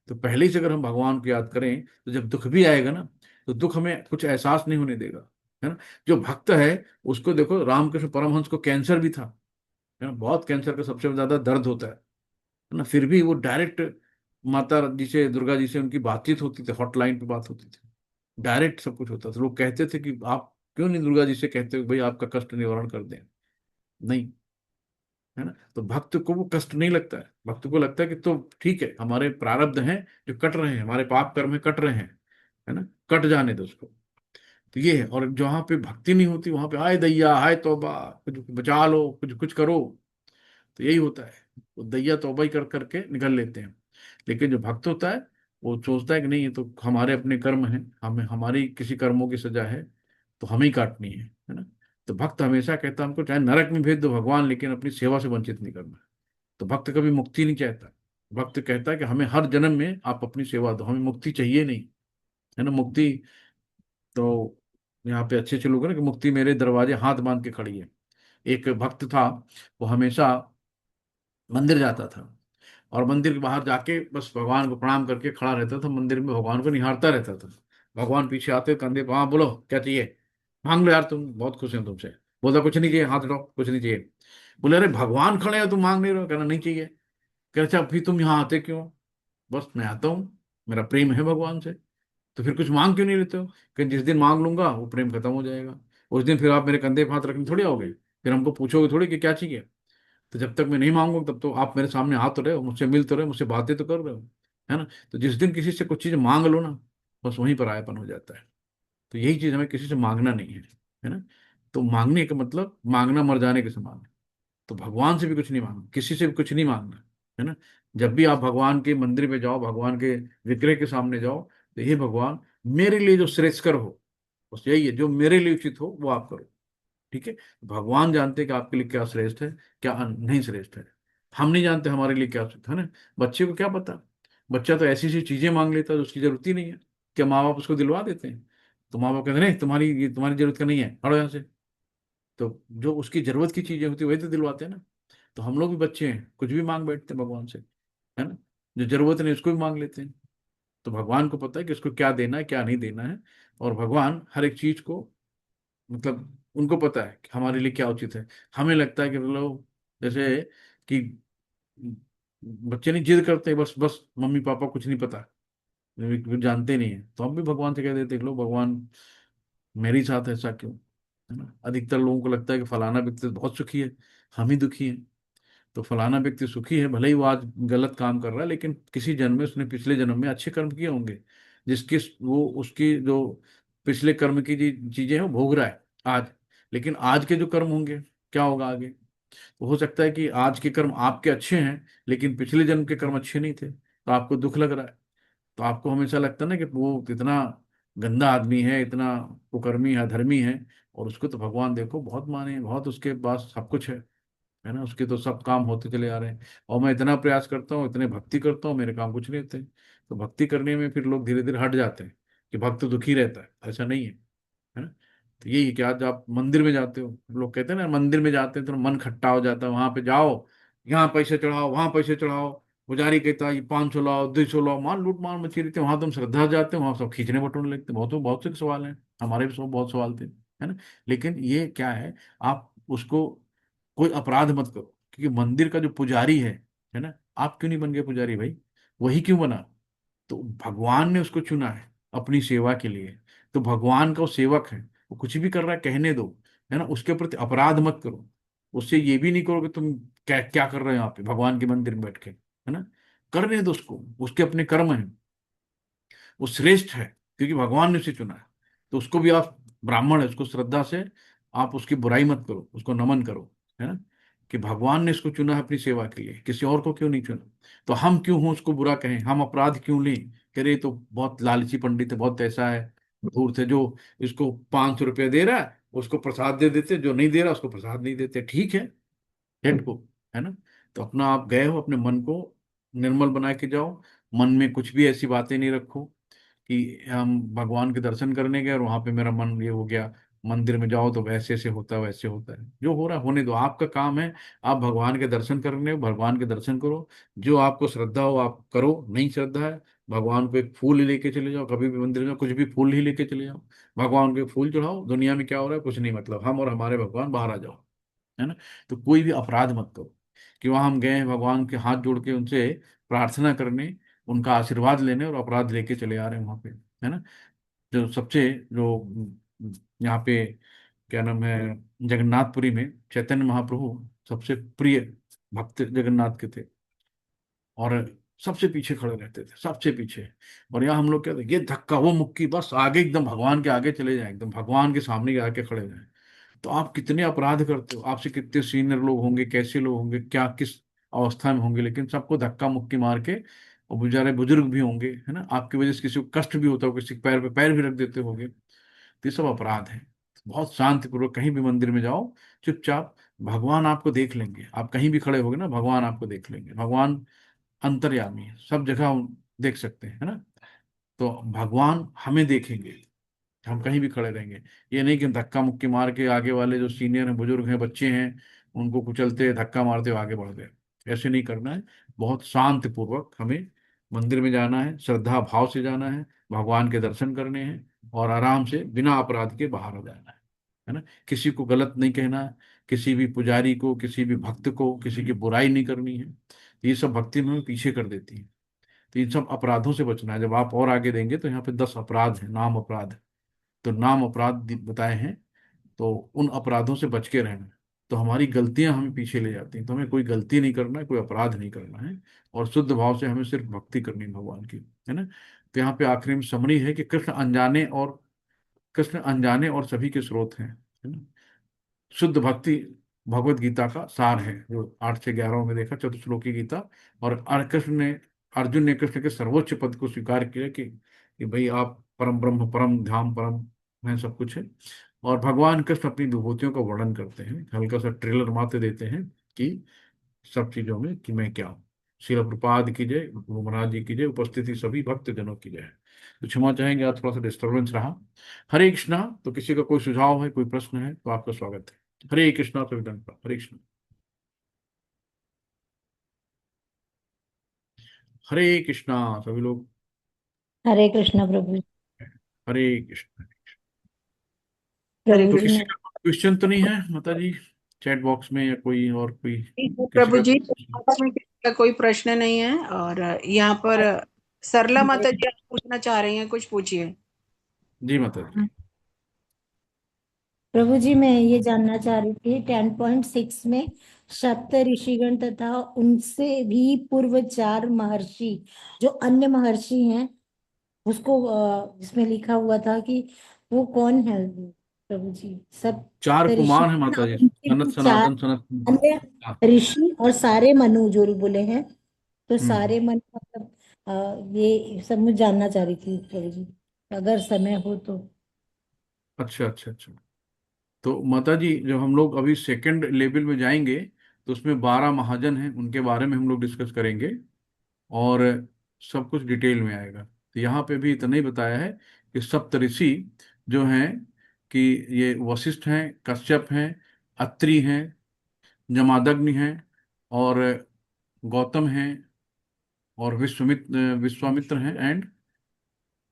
तो पहले से अगर हम भगवान को याद करें तो जब दुख भी आएगा ना, तो दुख हमें कुछ एहसास नहीं होने देगा, है ना। जो भक्त है उसको देखो, रामकृष्ण परमहंस को कैंसर भी था, है ना, बहुत कैंसर का सबसे ज्यादा दर्द होता है ना, फिर भी वो डायरेक्ट माता जी से, दुर्गा जी से उनकी बातचीत होती थी, हॉटलाइन पे बात होती थी, डायरेक्ट सब कुछ होता था। लोग कहते थे कि आप क्यों नहीं दुर्गा जी से कहते हो भाई आपका कष्ट निवारण कर दें, नहीं, है ना। तो भक्त को वो कष्ट नहीं लगता है, भक्त को लगता है कि तो ठीक है, हमारे प्रारब्ध हैं जो कट रहे हैं, हमारे पाप कर्म कट रहे हैं, है ना, कट जाने दो उसको। तो ये है। और जहाँ पे भक्ति नहीं होती वहां पे हाय दैया हाय तौबा, कुछ बचा लो, कुछ कुछ करो, तो यही होता है, वो दैया तौबा ही कर करके निकल लेते हैं। लेकिन जो भक्त होता है वो सोचता है कि नहीं, ये तो हमारे अपने कर्म हैं, हमें हमारी किसी कर्मों की सजा है, तो हमें ही काटनी है ना। तो भक्त हमेशा कहता है हमको चाहे नरक में भेज दो भगवान, लेकिन अपनी सेवा से वंचित नहीं करना। तो भक्त कभी मुक्ति नहीं चाहता, भक्त कहता है कि हमें हर जन्म में आप अपनी सेवा दो, हमें मुक्ति चाहिए नहीं, है ना। मुक्ति तो यहाँ पे अच्छे अच्छे लोग हैं ना कि मुक्ति मेरे दरवाजे हाथ बांध के खड़ी है। एक भक्त था, वो हमेशा मंदिर जाता था, और मंदिर के बाहर जाके बस भगवान को प्रणाम करके खड़ा रहता था, मंदिर में भगवान को निहारता रहता था। भगवान पीछे आते, कंधे पे, हाँ बोलो क्या चाहिए, मांग लो यार, तुम बहुत खुश हैं तुमसे। बोलता कुछ नहीं चाहिए, हाथ उठाओ, कुछ नहीं चाहिए। बोले अरे भगवान खड़े हैं तुम मांग नहीं रहे हो, कहना नहीं चाहिए। कह अच्छा फिर तुम यहाँ आते क्यों। बस मैं आता हूँ, मेरा प्रेम है भगवान से। तो फिर कुछ मांग क्यों नहीं लेते हो। कि जिस दिन मांग लूंगा वो प्रेम खत्म हो जाएगा, उस दिन फिर आप मेरे कंधे पे हाथ रखने थोड़ी आओगे, फिर हमको पूछोगे थोड़ी कि क्या चाहिए। तो जब तक मैं नहीं मांगूंगा तब तो आप मेरे सामने हाथ तो रहे हो, मुझसे मिल तो रहे हो, मुझसे बातें तो कर रहे हो, है ना। तो जिस दिन किसी से कुछ चीज मांग लो ना, बस वहीं पर आयापन हो जाता है। तो यही चीज हमें किसी से मांगना नहीं है ना। तो मांगने का मतलब मांगना मर जाने के समान है। तो भगवान से भी कुछ नहीं मांगना, किसी से भी कुछ नहीं मांगना, है ना। जब भी आप भगवान के मंदिर में जाओ, भगवान के विग्रह के सामने जाओ, तो हे भगवान, मेरे लिए जो श्रेष्ठकर हो, बस यही है, जो मेरे लिए उचित हो वो आप करो, ठीक है। भगवान जानते हैं कि आपके लिए क्या श्रेष्ठ है, क्या नहीं श्रेष्ठ है। हम नहीं जानते हमारे लिए क्या श्रेष्ठ है ना। बच्चे को क्या पता, बच्चा तो ऐसी ऐसी चीजें मांग लेता है जो उसकी जरूरत ही नहीं है, क्या माँ बाप उसको दिलवा देते हैं। तो माँ बाप कहते हैं नहीं तुम्हारी, ये तुम्हारी जरूरत का नहीं है, हटो यहाँ से। तो जो उसकी जरूरत की चीजें होती है वही तो दिलवाते हैं ना। तो हम लोग भी बच्चे हैं, कुछ भी मांग बैठते हैं भगवान से, है ना। जो जरूरत नहीं उसको भी मांग लेते हैं। तो भगवान को पता है कि इसको क्या देना है क्या नहीं देना है, और भगवान हर एक चीज को, मतलब उनको पता है कि हमारे लिए क्या उचित है। हमें लगता है कि मतलब जैसे कि बच्चे नहीं जिद करते, बस बस मम्मी पापा कुछ नहीं पता, कुछ जानते नहीं है, तो हम भी भगवान से कह देते हैं, लो भगवान मेरे साथ ऐसा क्यों, है ना। अधिकतर लोगों को लगता है कि फलाना व्यक्ति तो बहुत सुखी है, हम ही दुखी हैं। तो फलाना व्यक्ति सुखी है, भले ही वो आज गलत काम कर रहा है, लेकिन किसी जन्म में उसने पिछले जन्म में अच्छे कर्म किए होंगे, जिसकी वो उसकी जो पिछले कर्म की चीजें हैं वो भोग रहा है आज। लेकिन आज के जो कर्म होंगे, क्या होगा आगे। तो हो सकता है कि आज के कर्म आपके अच्छे हैं, लेकिन पिछले जन्म के कर्म अच्छे नहीं थे, तो आपको दुख लग रहा है। तो आपको हमेशा लगता है ना कि वो इतना गंदा आदमी है, इतना कुकर्मी है, अधर्मी है, और उसको तो भगवान देखो बहुत माने, बहुत उसके पास सब कुछ है ना, उसके तो सब काम होते चले आ रहे हैं। और मैं इतना प्रयास करता हूँ, इतने भक्ति करता हूँ, मेरे काम कुछ नहीं होते। तो भक्ति करने में फिर लोग धीरे धीरे हट जाते हैं कि भक्त दुखी रहता है, ऐसा नहीं है, है ना। तो यही है कि आज आप मंदिर में जाते हो, लोग कहते हैं ना मंदिर में जाते हैं तो मन खट्टा हो जाता है, वहां पे जाओ, यहाँ पैसे चढ़ाओ वहां पैसे चढ़ाओ, पुजारी कहता है ये 500 लाओ 200 लाओ, मान लूट मार मची रहती है। वहां तुम श्रद्धा से जाते हो, वहां सब खींचने बटोरने लगते हैं। बहुत बहुत से सवाल हैं, हमारे भी सब बहुत सवाल थे, है ना। लेकिन ये क्या है, आप उसको कोई अपराध मत करो, क्योंकि मंदिर का जो पुजारी है ना, आप क्यों नहीं बन गए पुजारी भाई, वही क्यों बना? तो भगवान ने उसको चुना है अपनी सेवा के लिए। तो भगवान का वो सेवक है, वो कुछ भी कर रहा है कहने दो, है ना, उसके प्रति अपराध मत करो। उससे ये भी नहीं करो कि तुम क्या क्या कर रहे हो यहाँ पे भगवान के मंदिर में बैठ के, है ना। करने दो उसको, उसके अपने कर्म हैं, वो श्रेष्ठ है, क्योंकि भगवान ने उसे चुना है। तो उसको भी आप, ब्राह्मण है, उसको श्रद्धा से आप उसकी बुराई मत करो, उसको नमन करो, है ना, कि भगवान ने इसको चुना है अपनी सेवा के लिए, किसी और को क्यों नहीं चुना। तो हम क्यों हो उसको बुरा कहें, हम अपराध क्यों लें, कह रहे तो बहुत लालची पंडित है, बहुत ऐसा है, धूर्त है, जो इसको 500 रुपया दे रहा है उसको प्रसाद दे देते, जो नहीं दे रहा उसको प्रसाद नहीं देते, ठीक है, हेड को, है ना। तो अपना आप गए हो, अपने मन को निर्मल बना के जाओ, मन में कुछ भी ऐसी बातें नहीं रखो कि हम भगवान के दर्शन करने गए और वहां पे मेरा मन ये हो गया, मंदिर में जाओ तो वैसे से होता है वैसे होता है, जो हो रहा है होने दो, आपका काम है, आप भगवान के दर्शन करने हो, भगवान के दर्शन करो, जो आपको श्रद्धा हो आप करो, नहीं श्रद्धा है, भगवान को एक फूल ही लेके चले जाओ, कभी भी मंदिर में कुछ भी फूल ही लेके चले जाओ, भगवान को एक फूल चढ़ाओ, दुनिया में क्या हो रहा है कुछ नहीं, मतलब हम और हमारे भगवान बाहर आ जाओ, है ना। तो कोई भी अपराध मत करो, कि वहां हम गए हैं भगवान के हाथ जोड़ के उनसे प्रार्थना करने, उनका आशीर्वाद लेने, और अपराध लेके चले आ रहे हैं वहां पे, है ना। जो सबसे जो यहाँ पे क्या नाम है, जगन्नाथपुरी में चैतन्य महाप्रभु सबसे प्रिय भक्त जगन्नाथ के थे, और सबसे पीछे खड़े रहते थे, सबसे पीछे। और यहाँ हम लोग क्या थे, ये धक्का वो मुक्की, बस आगे एकदम भगवान के आगे चले जाए, एकदम भगवान के सामने आके खड़े जाए। तो आप कितने अपराध करते हो, आपसे कितने सीनियर लोग होंगे, कैसे लोग होंगे, क्या किस अवस्था में होंगे, लेकिन सबको धक्का मुक्की मार के, और बेचारे बुजुर्ग भी होंगे, है ना, आपकी वजह से किसी को कष्ट भी होता हो, किसी के पैर पे पैर भी रख देते होंगे, तो ये सब अपराध है। बहुत शांतिपूर्वक कहीं भी मंदिर में जाओ, चुपचाप, भगवान आपको देख लेंगे, आप कहीं भी खड़े होगे ना भगवान आपको देख लेंगे, भगवान अंतर्यामी है, सब जगह देख सकते हैं, है ना। तो भगवान हमें देखेंगे, हम कहीं भी खड़े रहेंगे। ये नहीं कि धक्का मुक्की मार के आगे वाले जो सीनियर हैं, बुजुर्ग हैं, बच्चे हैं, उनको कुचलते धक्का मारते हुए आगे बढ़ गए, ऐसे नहीं करना है। बहुत शांति पूर्वक हमें मंदिर में जाना है, श्रद्धा भाव से जाना है, भगवान के दर्शन करने हैं, और आराम से बिना अपराध के बाहर हो जाना है ना। किसी को गलत नहीं कहना है, किसी भी पुजारी को, किसी भी भक्त को, किसी की बुराई नहीं करनी है, ये सब भक्ति में हमें पीछे कर देती है। तो इन सब अपराधों से बचना है। जब आप और आगे देंगे तो यहाँ पे 10 अपराध है, नाम अपराध, तो नाम अपराध बताए हैं, तो उन अपराधों से बच के रहना है। तो हमारी गलतियां हमें पीछे ले जाती हैं, तो हमें कोई गलती नहीं करना है, कोई अपराध नहीं करना है, और शुद्ध भाव से हमें सिर्फ भक्ति करनी है भगवान की, है ना। तो यहाँ पे आखिरी में समरी है कि कृष्ण अनजाने और सभी के स्रोत हैं, है ना। शुद्ध भक्ति भगवत गीता का सार है, जो 8 से 11 में देखा, चतुश्लोकी गीता। और अर्जुन ने कृष्ण के सर्वोच्च पद को स्वीकार किया कि भाई आप परम ब्रह्म, परम धाम, परम है, सब कुछ है। और भगवान कृष्ण अपनी विभूतियों का वर्णन करते हैं, हल्का सा ट्रेलर मात्र देते हैं कि सब चीजों में कि मैं क्या हूँ। श्रील प्रपाद की जय, गुरु महाराज जी की जय, उपस्थिति सभी भक्त जनों की जय। तो क्षमा चाहेंगे, आज थोड़ा सा डिस्टर्बेंस रहा। हरे कृष्णा। तो किसी का कोई सुझाव है, कोई प्रश्न है तो आपका स्वागत है। हरे कृष्णा। तो हरे कृष्ण। हरे कृष्णा सभी लोग। हरे कृष्ण प्रभु। हरे कृष्ण। हरे प्रभु तो जी किसी में का क्वेश्चन तो नहीं है माता जी, चैट बॉक्स में, या कोई और कोई किसी प्रभु का? जी, आपस में किसी का कोई प्रश्न नहीं है। और यहाँ पर सरला माता जी आप पूछना चाह रही हैं, कुछ पूछिए। जी माता जी। प्रभु जी मैं ये जानना चाह रही थी 10.6 में सप्त ऋषिगण तथा उनसे भी पूर्व 4 महर्षि, जो अन्य महर्षि हैं, उसको इसमें लिखा हुआ था कि वो कौन है प्रभु जी? सप्त 4 कुमार हैं ऋषिगण माता और जी, उनसे सनत भी चार सनातन सनत। अन्य हाँ। ऋषि और सारे मनु जो बोले हैं, तो हम्म। सारे मनु मतलब ये सब मैं जानना चाह रही थी प्रभु जी, अगर समय हो तो। अच्छा अच्छा अच्छा। तो माता जी जब हम लोग अभी सेकंड लेवल में जाएंगे, तो उसमें 12 महाजन हैं, उनके बारे में हम लोग डिस्कस करेंगे, और सब कुछ डिटेल में आएगा। तो यहाँ पे भी इतना ही बताया है कि सप्तऋषि जो हैं, कि ये वशिष्ठ हैं, कश्यप हैं, अत्रि हैं, जमादग्नि हैं, और गौतम हैं, और विश्वामित्र हैं, एंड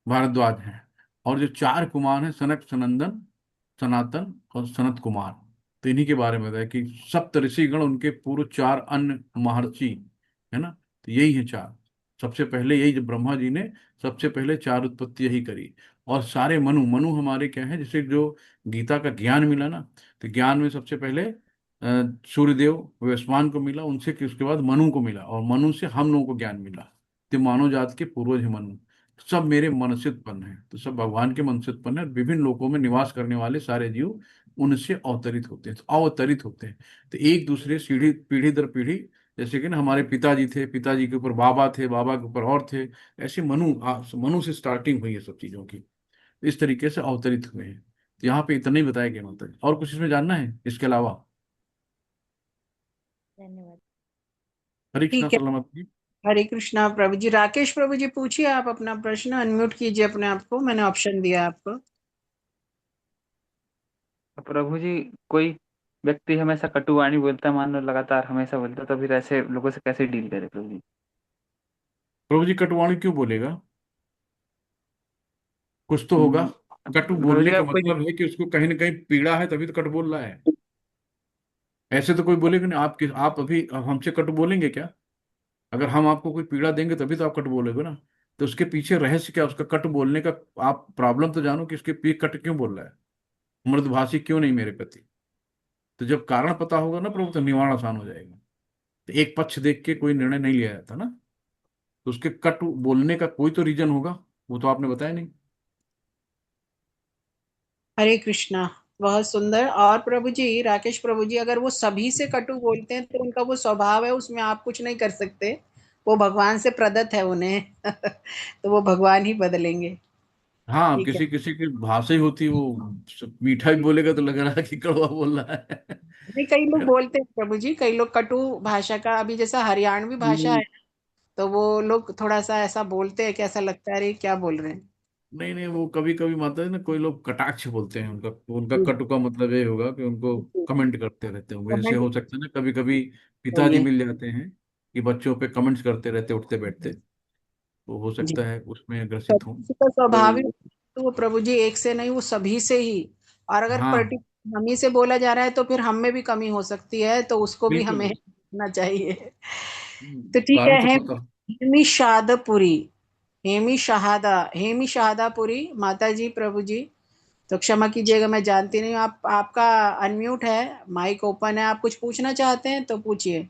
भारद्वाज हैं। और जो चार कुमार हैं, सनक, सनंदन, सनातन और सनत कुमार, तो इन्हीं के बारे में बताया कि सप्त ऋषिगण, उनके पूर्व चार अन्य महर्षि है ना, तो यही है चार। सबसे पहले यही, जब ब्रह्मा जी ने सबसे पहले चार उत्पत्ति यही करी। और सारे मनु, मनु हमारे क्या है, जैसे जो गीता का ज्ञान मिला ना, तो ज्ञान में सबसे पहले सूर्यदेव वैश्वान को मिला, उनसे कि उसके बाद मनु को मिला, और मनु से हम लोगों को ज्ञान मिला। तो मानव जात के पूर्वज है मनु। सब मेरे मन से उत्पन्न है, तो सब भगवान के मन से उत्पन्न है। और विभिन्न लोकों में निवास करने वाले सारे जीव उनसे अवतरित होते हैं, तो अवतरित होते हैं। तो एक दूसरे सीढ़ी, पीढ़ी दर पीढ़ी, जैसे कि ना हमारे पिताजी थे, पिताजी के ऊपर बाबा थे, बाबा के ऊपर और थे, ऐसे मनु से स्टार्टिंग हुई है सब चीजों की। इस तरीके से अवतरित हुए हैं। तो यहाँ पे इतना ही बताया गया होता है। और कुछ इसमें जानना है इसके अलावा? धन्यवाद। हरे कृष्णा ठीक है। सलामत जी। हरे कृष्णा प्रभु जी। राकेश प्रभु जी पूछिए आप अपना प्रश्न, अनम्यूट कीजिए अपने आप को, मैंने ऑप्शन दिया आपको। प्रभु जी, कोई व्यक्ति हमेशा कटुवाणी बोलता है, मान लो लगातार हमेशा बोलता है, तो फिर ऐसे लोगों से कैसे डील करे प्रभु जी? प्रभु जी कटुवाणी क्यों बोलेगा? कुछ तो होगा। हम्म, कटु प्रभु बोलने जी का आप कोई मतलब है कि उसको कहीं ना कहीं पीड़ा है, तभी तो कटु बोल रहा है। ऐसे तो कोई बोलेगा नहीं। आप अभी हमसे कटु बोलेंगे क्या? अगर हम आपको कोई पीड़ा देंगे तभी तो आप कट बोलोगे ना। तो उसके पीछे रहस्य क्या, उसका कट बोलने का? आप प्रॉब्लम तो जानो कि उसके पीछे कट क्यों बोल रहा है, मृदुभाषी क्यों नहीं मेरे प्रति। तो जब कारण पता होगा ना प्रभु, तो निवारण आसान हो जाएगा। तो एक पक्ष देख के कोई निर्णय नहीं लिया जाता ना। तो उसके कट बोलने का कोई तो रीजन होगा, वो तो आपने बताया नहीं। हरे कृष्णा। बहुत सुंदर। और प्रभु जी, राकेश प्रभु जी, अगर वो सभी से कटु बोलते हैं तो उनका वो स्वभाव है, उसमें आप कुछ नहीं कर सकते। वो भगवान से प्रदत्त है उन्हें। तो वो भगवान ही बदलेंगे। हाँ, ठीक है। किसी किसी की भाषा ही होती है, वो मीठा भी बोलेगा तो लग रहा है कि कड़वा बोल रहा है। नहीं, कई लोग है ना? बोलते हैं प्रभु जी, कई लोग कटु भाषा का, अभी जैसा हरियाणवी भाषा है, तो वो लोग थोड़ा सा ऐसा बोलते हैं कि ऐसा लगता है अरे क्या बोल रहे हैं। नहीं नहीं, वो कभी कभी माता है ना, कोई लोग कटाक्ष बोलते हैं, उनका उनका जी, कटु का मतलब ये होगा कि उनको जी, कमेंट करते रहते होंगे। जैसे कमेंट हो सकता है ना, कभी कभी पिताजी चाहिए। मिल जाते हैं कि बच्चों पे कमेंट्स करते रहते उठते बैठते, तो हो जी, सकता है उसमें तो ग्रसित हो। किसी का स्वभाव ही, तो तो वो प्रभु जी एक से नहीं, वो सभी से ही। और अगर हाँ, पर्टिकुलर हम ही से बोला जा रहा है तो फिर हम में भी कमी हो सकती है, तो उसको भी बिल्कुल। हमें करना चाहिए। तो ठीक है। कारण तो पता। हेमी शाहदपुरी, हेमी शहादा, हेमी शहादापुरी माता जी, प्रभु जी, तो क्षमा कीजिएगा, मैं जानती नहीं हूँ। आप, आपका अनम्यूट है, माइक ओपन है, आप कुछ पूछना चाहते हैं तो पूछिए।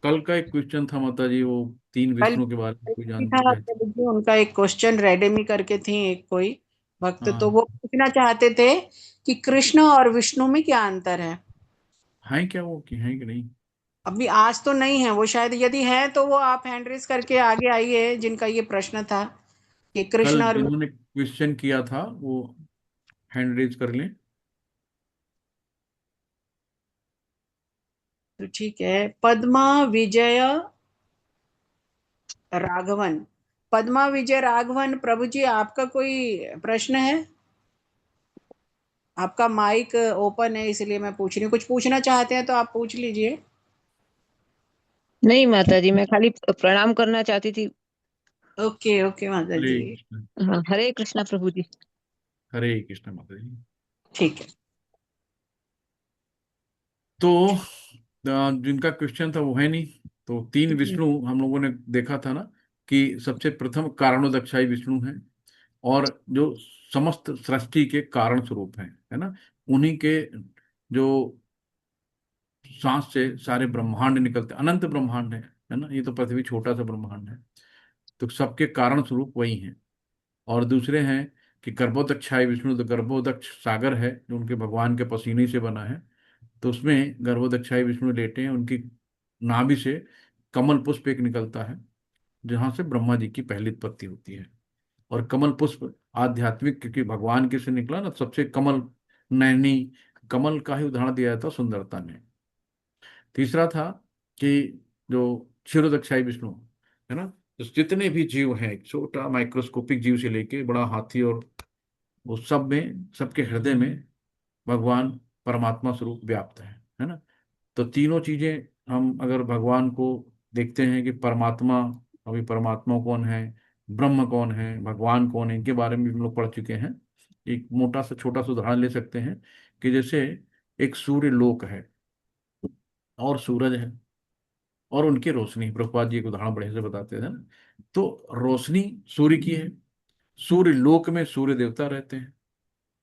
कल का एक क्वेश्चन था माता जी, वो तीन कल विष्णु के बारे में कोई भी जानते था रहे थे। प्रभु जी, उनका एक क्वेश्चन रेडेमी करके थी एक कोई भक्त, तो हाँ, वो पूछना चाहते थे कि कृष्ण और विष्णु में क्या अंतर है। है क्या वो, कि है कि नहीं? अभी आज तो नहीं है वो, शायद यदि है तो वो आप हैंड रेस करके आगे आइए, जिनका ये प्रश्न था कि कल कृष्ण और जिन्होंने क्वेश्चन किया था वो हैंड रेज कर लें। तो ठीक है। पद्मा विजय राघवन, पद्मा विजय राघवन प्रभु जी, आपका कोई प्रश्न है? आपका माइक ओपन है इसलिए मैं पूछ रही हूँ, कुछ पूछना चाहते हैं तो आप पूछ लीजिए। नहीं माता जी, मैं खाली प्रणाम करना चाहती थी। ओके ओके माता हरे जी। कृष्ण। हाँ, हरे कृष्णा प्रभु जी। हरे कृष्ण माता जी। ठीक है। तो जिनका क्वेश्चन था वो है नहीं। तो तीन विष्णु हम लोगों ने देखा था ना, कि सबसे प्रथम कारणोदक्षाई विष्णु हैं, और जो समस्त सृष्टि के कारण स्वरूप हैं, है ना, उन्हीं के जो सांस से सारे ब्रह्मांड निकलते, अनंत ब्रह्मांड है ना, ये तो पृथ्वी छोटा सा ब्रह्मांड है। तो सबके कारण स्वरूप वही हैं। और दूसरे हैं कि गर्भोदक्षाई विष्णु, तो गर्भोदक्ष सागर है जो उनके भगवान के पसीने से बना है। तो उसमें गर्भोदक्षाई विष्णु लेटे हैं, उनकी नाभि से कमल पुष्प एक निकलता है, जहां से ब्रह्मा जी की पहली उत्पत्ति होती है। और कमल पुष्प आध्यात्मिक, क्योंकि भगवान के से निकला ना, सबसे कमल नैनी, कमल का ही उदाहरण दिया जाता सुंदरता में। तीसरा था कि जो क्षीरोदक्षाई विष्णु है ना, तो जितने भी जीव हैं, छोटा माइक्रोस्कोपिक जीव से लेके बड़ा हाथी और वो सब में, सबके हृदय में भगवान परमात्मा स्वरूप व्याप्त है ना। तो तीनों चीजें, हम अगर भगवान को देखते हैं कि परमात्मा, अभी परमात्मा कौन है, ब्रह्म कौन है, भगवान कौन है, इनके बारे में भी हम लोग पढ़ चुके हैं। एक मोटा सा छोटा सा उदाहरण ले सकते हैं कि जैसे एक सूर्य लोक है और सूरज है और उनकी रोशनी, प्रभुपाद जी एक उदाहरण बड़े से बताते थे ना। तो रोशनी सूर्य की है, सूर्य लोक में सूर्य देवता रहते हैं,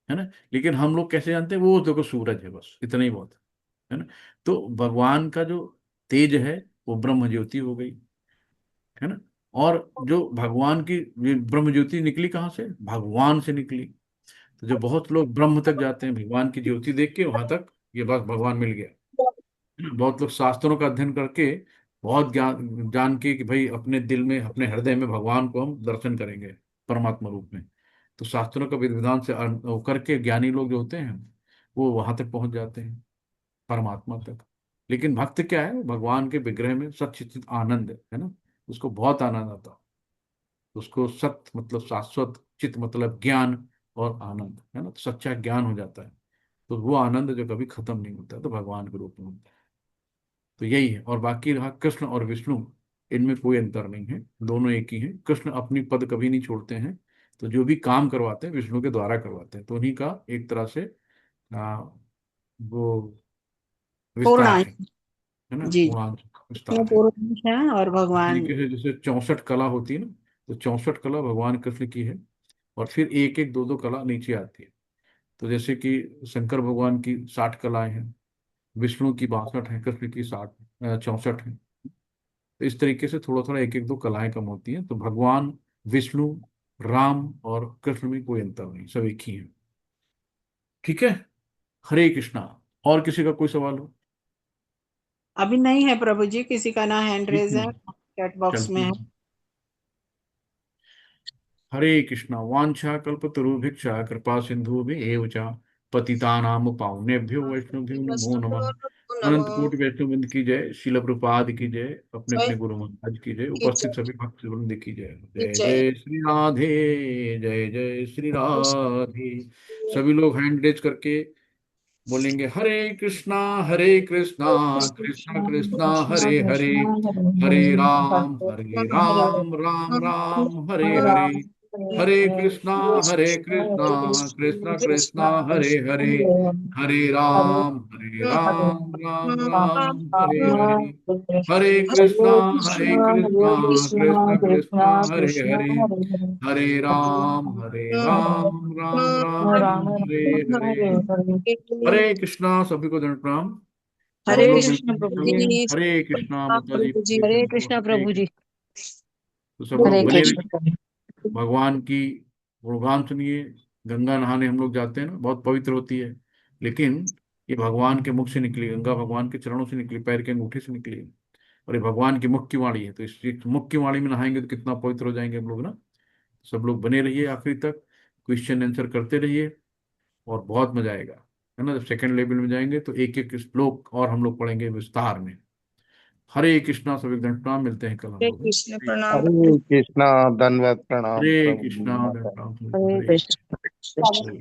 है ना। लेकिन हम लोग कैसे जानते हैं, वो देखो सूरज है, बस इतना ही बहुत है ना। तो भगवान का जो तेज है वो ब्रह्म ज्योति हो गई, है ना। और जो भगवान की ये ब्रह्म ज्योति निकली कहाँ से, भगवान से निकली। तो जो बहुत लोग ब्रह्म तक जाते हैं भगवान की ज्योति देख के, वहां तक ये बस भगवान मिल गया, है ना। बहुत लोग शास्त्रों का अध्ययन करके बहुत ज्ञान जान के कि भाई अपने दिल में, अपने हृदय में भगवान को हम दर्शन करेंगे परमात्मा रूप में। तो शास्त्रों का विधि विधान से वो करके ज्ञानी लोग जो होते हैं वो वहां तक पहुंच जाते हैं, परमात्मा तक। लेकिन भक्त क्या है, भगवान के विग्रह में सच्चित आनंद है ना, उसको बहुत आनंद आता है। उसको सत मतलब शाश्वत, चित मतलब ज्ञान और आनंद, है ना। तो सच्चा ज्ञान हो जाता है, तो वो आनंद जो कभी खत्म नहीं होता, तो भगवान के रूप में होता है। तो यही है। और बाकी रहा कृष्ण और विष्णु, इनमें कोई अंतर नहीं है, दोनों एक ही हैं। कृष्ण अपनी पद कभी नहीं छोड़ते हैं, तो जो भी काम करवाते हैं विष्णु के द्वारा करवाते हैं, तो उन्हीं का एक तरह से आ, वो विस्तार पूर्णांश। है ना, जी, पूर्णांक में विस्तार है। पूर्णांश है और इस भगवान। तरीके से जैसे 64 कला होती है ना, तो 64 कला भगवान कृष्ण की है, और फिर एक एक दो दो कला नीचे आती है। तो जैसे कि शंकर भगवान की 60 कलाएं हैं, विष्णु की 62 है, कृष्ण की 64 है। तो इस तरीके से थोड़ा थोड़ा एक एक दो कलाएं कम होती हैं। तो भगवान विष्णु, राम और कृष्ण में कोई अंतर नहीं, सब एक ही है। ठीक है। हरे कृष्णा। और किसी का कोई सवाल हो? अभी नहीं है प्रभु जी, किसी का ना हैंड ठीक रेज है, है, चैट बॉक्स में चलते है। हैं। हरे कृष्णा। वांछा कल्पतरुभिक्षा कृपा सिंधु एव च पतितानाम पावनेभ्यो वैष्णवेभ्यो नमो नमः। अनंत कोटि वैष्णव वृंद की जय, शिल प्रपाद की जय, अपने अपने गुरु महाराज की जय, उपस्थित सभी भक्त वृंद की जय। जय जय। जय श्री राधे, जय जय श्री राधे। सभी लोग हैंड रेज करके बोलेंगे हरे कृष्णा कृष्णा कृष्णा हरे हरे, हरे राम राम राम हरे हरे। हरे कृष्णा कृष्णा कृष्णा हरे हरे, हरे राम राम राम हरे हरे। हरे कृष्णा कृष्णा कृष्णा हरे हरे, हरे राम राम राम हरे हरे। हरे कृष्णा। सभी को दंड प्रणाम। सब हरे लोग मिलकर कृष्ण प्रभु बोलेंगे जी। हरे कृष्णा। माता जी हरे परमिशन दो, कृष्णा हरे प्रभु जी। कृष्णा। तो सब लोग हरे बने कृष्ण रहिए, प्रभु। भगवान की गुणगान सुनिए। गंगा नहाने हम लोग जाते हैं ना, बहुत पवित्र होती है, लेकिन ये भगवान के मुख से निकली गंगा, भगवान के चरणों से निकली, पैर के अंगूठे से निकली है। और ये भगवान की मुख की वाणी है, तो इस मुख की वाणी में नहाएंगे तो कितना पवित्र हो जाएंगे हम लोग ना। सब लोग बने रहिए आखिरी तक, क्वेश्चन आंसर करते रहिए, और बहुत मजा आएगा, है ना। जब सेकंड लेवल में जाएंगे तो एक एक श्लोक और हम लोग पढ़ेंगे विस्तार में। हरे कृष्णा। सभी घंटा मिलते हैं कल हम हरे लोग। कृष्ण प्रणाम। हरे कृष्णा, धन्यवाद, प्रणाम हरे प्रभु जी, कृष्णा माता। धन्यवाद। हरे हरे कृष्ण। हरे।